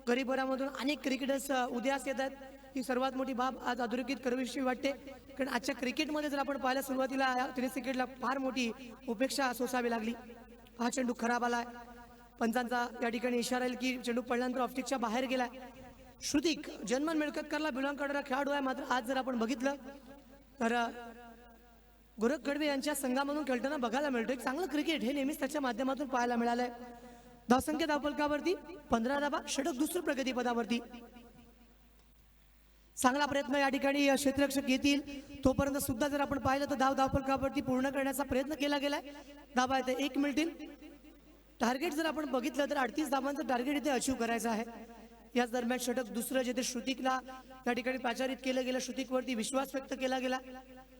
B: गरीबरामधून अनेक क्रिकेटर्स उदयास येत आहेत. ही सर्वात मोठी बाब आज अधोरेखित करावीशी वाटते, कारण आजच्या क्रिकेटमध्ये जर आपण पाहिलं सुरुवातीला टेनिस क्रिकेटला फार मोठी उपेक्षा सोसावी लागली. हा चेंडू खराब आलाय, पंचांचा या ठिकाणी इशारा येईल की चेंडू पडल्यानंतर ऑफस्टिकच्या बाहेर गेलाय. श्रुतिक जन्मन मिळकतकरला बिलॉंग करणारा खेळाडू आहे, मात्र आज जर आपण बघितलं तर गोरख गडवे यांच्या संघामधून खेळताना बघायला मिळतं. एक चांगलं क्रिकेट हे नेहमीच त्याच्या माध्यमातून पाहायला मिळालंय. धावसंख्या धावफलकावरती 15 धावा, षटक दुसरं प्रगतीपदावरती. चांगला प्रयत्न या ठिकाणी क्षेत्ररक्षक येतील तोपर्यंत सुद्धा जर आपण पाहिलं तर धावफलकावरती पूर्ण करण्याचा प्रयत्न केला गेलाय. धावा इथे 1 मिळतील. टार्गेट जर आपण बघितलं तर 38 धावांचं टार्गेट इथे अचीव करायचं आहे. याच दरम्यान षटक दुसरं जिथे श्रुतिकला त्या ठिकाणी पाचारित केलं गेलं, श्रुतिकवरती विश्वास व्यक्त केला गेला.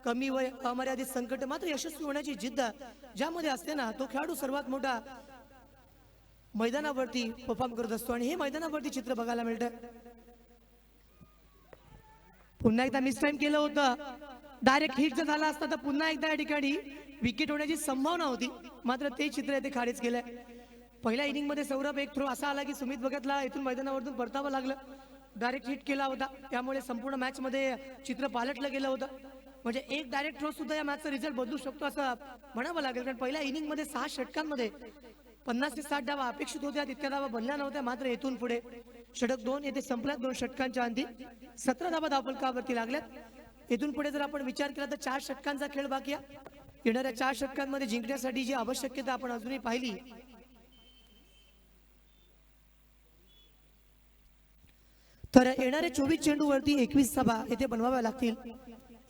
B: कमी वय, अमर्यादित संकट, मात्र यशस्वी होण्याची जिद्द ज्यामध्ये असते ना, तो खेळाडू सर्वात मोठा मैदानावरती परफॉर्म करत असतो. आणि हे मैदानावरती चित्र बघायला मिळतं. पुन्हा एकदा मिस टाइम केलं होतं. डायरेक्ट हिट जर झाला असता तर पुन्हा एकदा या ठिकाणी विकेट होण्याची संभावना होती, मात्र ते चित्र येथे खारीज केलंय. पहिल्या इनिंग मध्ये सौरभ एक थ्रो असा आला की सुमित भगतला इथून मैदानावरून परतावं लागलं. डायरेक्ट हिट केला होता, त्यामुळे संपूर्ण मॅच मध्ये चित्र पालटलं गेलं होतं. म्हणजे एक डायरेक्ट थ्रो सुद्धा या मॅचचा रिझल्ट बदलू शकतो असं म्हणावं लागेल, कारण पहिल्या इनिंग मध्ये 6 षटकांमध्ये 50 ते 60 धावा अपेक्षित होत्या, तितक्या धावा बनल्या नव्हत्या. मात्र येथून पुढे षटक 2 येथे संपल्यात. 2 षटकांच्या अंती 17 धावा धावफलकावरती लागल्यात. येथून पुढे जर आपण विचार केला तर 4 षटकांचा खेळ बाकी आहे. येणाऱ्या 4 षटकांमध्ये जिंकण्यासाठी जी आवश्यकता आपण अजूनही पाहिली तर येणाऱ्या 24 चेंडूवरती 21 धावा येथे बनवाव्या लागतील.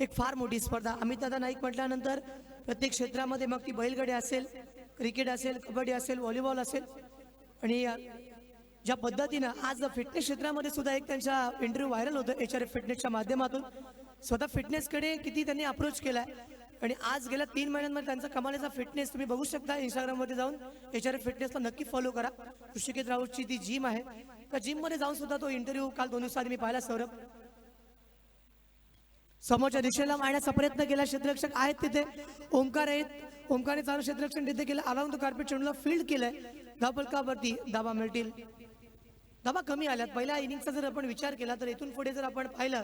B: एक फार मोठी स्पर्धा. अमितदादा नाईक म्हटल्यानंतर प्रत्येक क्षेत्रामध्ये, मग ती बैलगाडी असेल, क्रिकेट असेल, कबड्डी असेल, व्हॉलीबॉल असेल, आणि ज्या पद्धतीनं आज फिटनेस क्षेत्रामध्ये सुद्धा एक त्यांचा इंटरव्ह्यू व्हायरल होतं HRF फिटनेसच्या माध्यमातून. स्वतः फिटनेसकडे किती त्यांनी अप्रोच केलाय, आणि आज गेल्या 3 महिन्यांमध्ये त्यांचा कमालीचा फिटनेस तुम्ही बघू शकता. इंस्टाग्रामवरती जाऊन HRF फिटनेसला नक्की फॉलो करा. ऋषिकेश राऊतची ती जिम आहे, त्या जिम मध्ये जाऊन सुद्धा तो इंटरव्ह्यू काल 2 दिवसाआधी मी पाहिला. सौरभ समोरच्या दिशेला मारण्याचा प्रयत्न केला, क्षेत्ररक्षक आहेत तिथे. ओमकार आहेत, ओमकारने चालू क्षेत्ररक्षण तिथे केलं. अराउंड द कार्पेट चेंडूला फील्ड केलंय. धावफलकावरती धावा मिळतील. धावा कमी आल्यात. पहिल्या इनिंगचा जर आपण विचार केला तर इथून पुढे जर आपण पाहिलं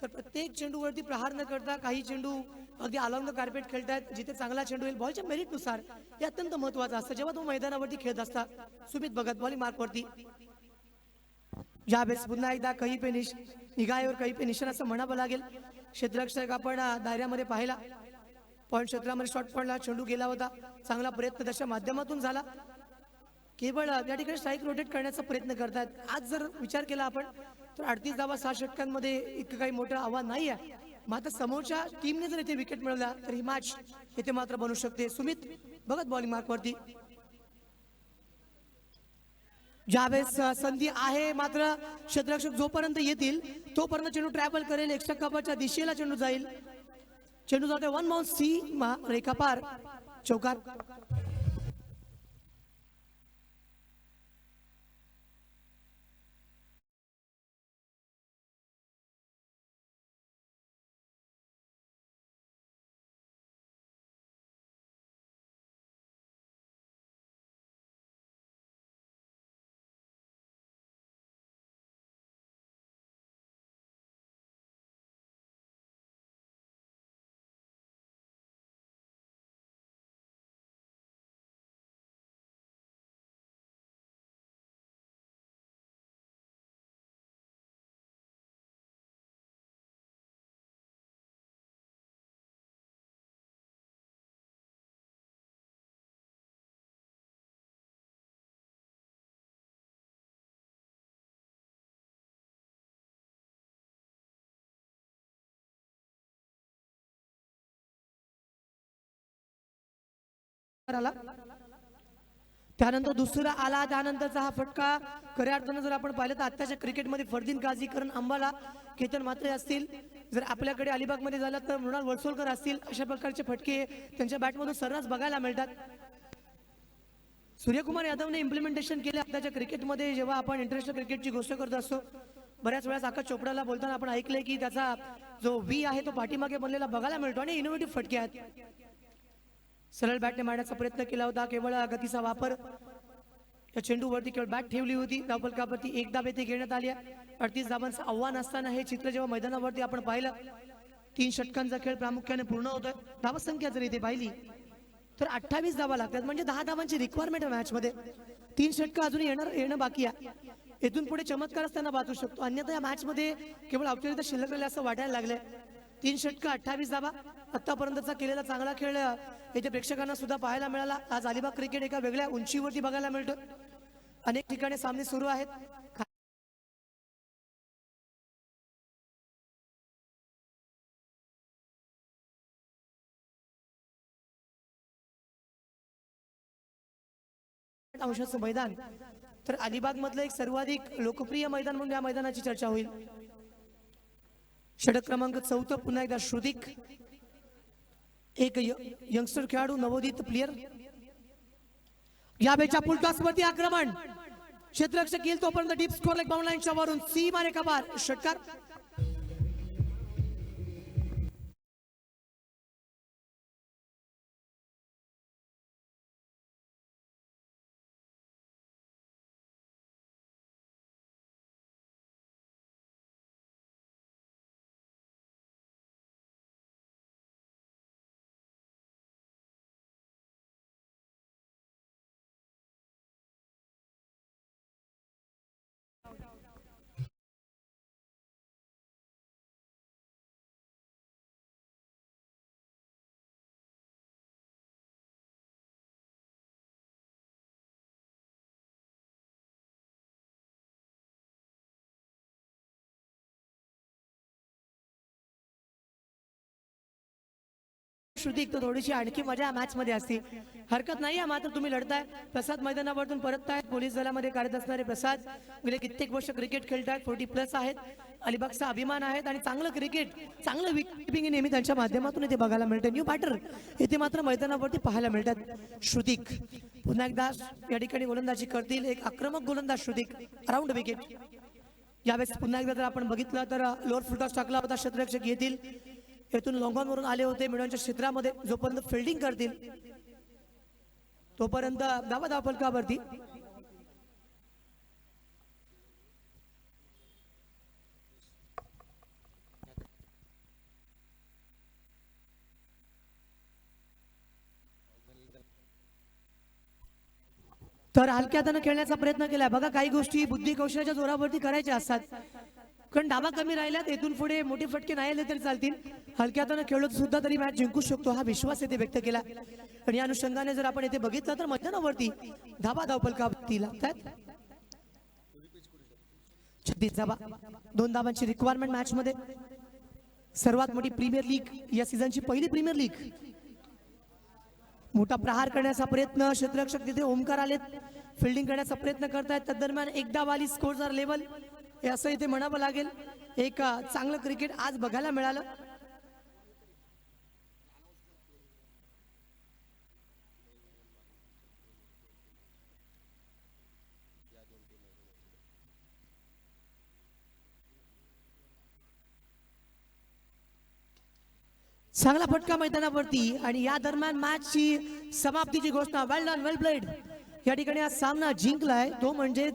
B: तर प्रत्येक चेंडूवरती प्रहार न करता काही चेंडू अगदी अलाउंड द कार्पेट खेळतात, जिथे चांगला चेंडू येईल बॉलच्या मेरिटनुसार. हे अत्यंत महत्वाचं असतं जेव्हा तो मैदानावरती खेळत असता. सुमित भगत बॉलिंग मार्कवरती. यावेळेस पुन्हा एकदा कही पे निगाहेवर कही पे निशाण असं म्हणावं लागेल. क्षेत्ररक्षक आपण दायऱ्यामध्ये पाहिला, पॉईंट क्षेत्रामध्ये शॉट पडला, चेंडू गेला होता. चांगला प्रयत्न त्याच्या माध्यमातून झाला. केवळ या ठिकाणी स्ट्राईक रोटेट करण्याचा प्रयत्न करतात. आज जर विचार केला आपण तर 38 धावा 6 षटकांमध्ये इतकं काही मोठं आव्हान नाही आहे. मात्र समोरच्या टीमने जर इथे विकेट मिळवला तर ही मॅच इथे मात्र बनू शकते. सुमित भगत बॉलिंग मार्कवरती. ज्यावेळेस संधी आहे, मात्र क्षेत्ररक्षक जोपर्यंत येतील तोपर्यंत चेंडू ट्रॅव्हल करेल, एक्स्ट्रा कपाच्या दिशेला चेंडू जाईल. चेंडू जाते 1 बाउंस सी रेखापार चौकार. आला, त्यानंतर दुसरा आला, त्यानंतरचा हा फटका. खऱ्या अर्थानं जर आपण पाहिलं तर आत्ताच्या क्रिकेटमध्ये फरदीन काझीकरण, अंबाला, केतन म्हात्रे असतील, जर आपल्याकडे अलिबागमध्ये झालं तर मृणाल वडसोलकर असतील, अशा प्रकारचे फटके त्यांच्या बॅटमधून सर्रास बघायला मिळतात. सूर्यकुमार यादवने इम्प्लिमेंटेशन केले आताच्या क्रिकेटमध्ये. जेव्हा आपण इंटरनॅशनल क्रिकेटची गोष्ट करत असतो बऱ्याच वेळा आकाश चोपडाला बोलताना आपण ऐकलंय की त्याचा जो व्ही आहे तो पाठीमागे बनलेला बघायला मिळतो आणि इनोव्हेटिव्ह फटके आहेत. सरळ बॅटने मारण्याचा प्रयत्न केला होता, केवळ गतीचा वापर. या चेंडूवरती केवळ बॅट ठेवली होती. धावफलकावरती एक धाव येथे घेण्यात आली आहे. 38 धावांचं आव्हान असताना हे चित्र जेव्हा मैदानावरती आपण पाहिलं, 3 षटकांचा खेळ प्रामुख्याने पूर्ण होतोय. धावसंख्या जर इथे पाहिली तर 28 धावा लागतात, म्हणजे 10 धावांची रिक्वायरमेंट आहे मॅच मध्ये. 3 षटकं अजून येणं बाकी आहे. इथून पुढे चमत्कारच त्यांना वाचू शकतो, अन्यथा या मॅच मध्ये केवळ औपचारिकता शिल्लक राहिली असं वाटायला लागलंय. 3 षटकं 28 धावा, आतापर्यंतचा केलेला चांगला खेळ येथे प्रेक्षकांना सुद्धा पाहायला मिळाला. आज अलिबाग क्रिकेट एका वेगळ्या उंचीवरती बघायला मिळतं. अनेक ठिकाणी सामने सुरू आहेत. अंशाचं मैदान तर अलिबाग मधलं एक सर्वाधिक लोकप्रिय मैदान म्हणून या मैदानाची चर्चा होईल. षटक क्रमांक 4 पुन्हा एकदा श्रुतिक, एक यंगस्टर खेळाडू, नवोदित प्लेयर. या बेच्या फुलटॉस वरती आक्रमण, क्षेत्ररक्षक येईल तोपर्यंत डीप स्कोर लेग बाउंड लाईनच्या वरून सीमा रेखा पार षटकार. श्रुतिक, तो थोडीशी आणखी मजा मॅच मध्ये असते. हरकत नाही आहे, मात्र तुम्ही लढताय. प्रसाद मैदानावरून परततायत. पोलीस दलामध्ये कार्यरत असणारे प्रसाद गेले कित्येक वर्ष क्रिकेट खेळतायत, 40+ आहेत. अलिबागचा अभिमान आहेत आणि चांगलं क्रिकेट, चांगलं विकेटकीपिंग नेहमी त्यांच्या माध्यमातून इथे बघायला मिळतं. न्यू बॅटर इथे मात्र मैदानावरती पाहायला मिळतात. श्रुतिक पुन्हा एकदा या ठिकाणी गोलंदाजी करतील. एक आक्रमक गोलंदाज श्रुतिक, अराउंड विकेट. यावेळेस पुन्हा एकदा जर आपण बघितलं तर लोअर फुलटॉस टाकला होता. क्षेत्ररक्षक येतील, येथून लॉंगॉन वरून आले होते. मिडॉनच्या क्षेत्रामध्ये जोपर्यंत फिल्डिंग करतील तोपर्यंत धावफलकावरती. तर हलक्या हाताने खेळण्याचा प्रयत्न केलाय. बघा, काही गोष्टी बुद्धी कौशल्याच्या जोरावरती करायच्या असतात, कारण डावा कमी राहिल्यात. इथून पुढे मोठे फटके नाही आले तरी चालतील. हलक्या हाताने खेळलो सुद्धा तरी मॅच जिंकू शकतो, हा विश्वास येथे व्यक्त केला. आणि या अनुषंगाने जर आपण इथे बघितलं तर मैदानावरती धावफलकावरती लागतात 36 धावा. 2 धावांची रिक्वायरमेंट मॅच मध्ये. सर्वात मोठी प्रीमियर लीग, या सीझनची पहिली प्रीमियर लीग. मोठा प्रहार करण्याचा प्रयत्न, क्षेत्ररक्षक तिथे ओमकार आलेत, फिल्डिंग करण्याचा प्रयत्न करतायत. त्या दरम्यान एकदा वाली स्कोरचा लेवल हे असं इथे म्हणावं लागेल. एक चांगलं क्रिकेट आज बघायला मिळालं. चांगला फटका मैदानावरती आणि या दरम्यान मॅचची समाप्तीची घोषणा. वेल डन, वेल प्लेड. या ठिकाणी हा सामना जिंकलाय तो म्हणजे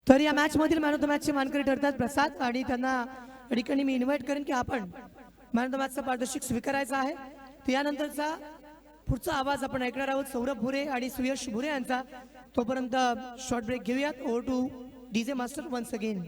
B: तर या मॅच मधील मॅन ऑफ द मॅचचे मानकरी ठरतात प्रसाद आणि त्यांना या ठिकाणी मी इन्व्हाइट करेन की आपण मॅन ऑफ द मॅचचा पारितोषिक स्वीकारायचा आहे. तर यानंतरचा पुढचा आवाज आपण ऐकणार आहोत सौरभ भुरे आणि सुयश भुरे यांचा. तोपर्यंत शॉर्ट ब्रेक घेऊयात. Over to DJ master once again.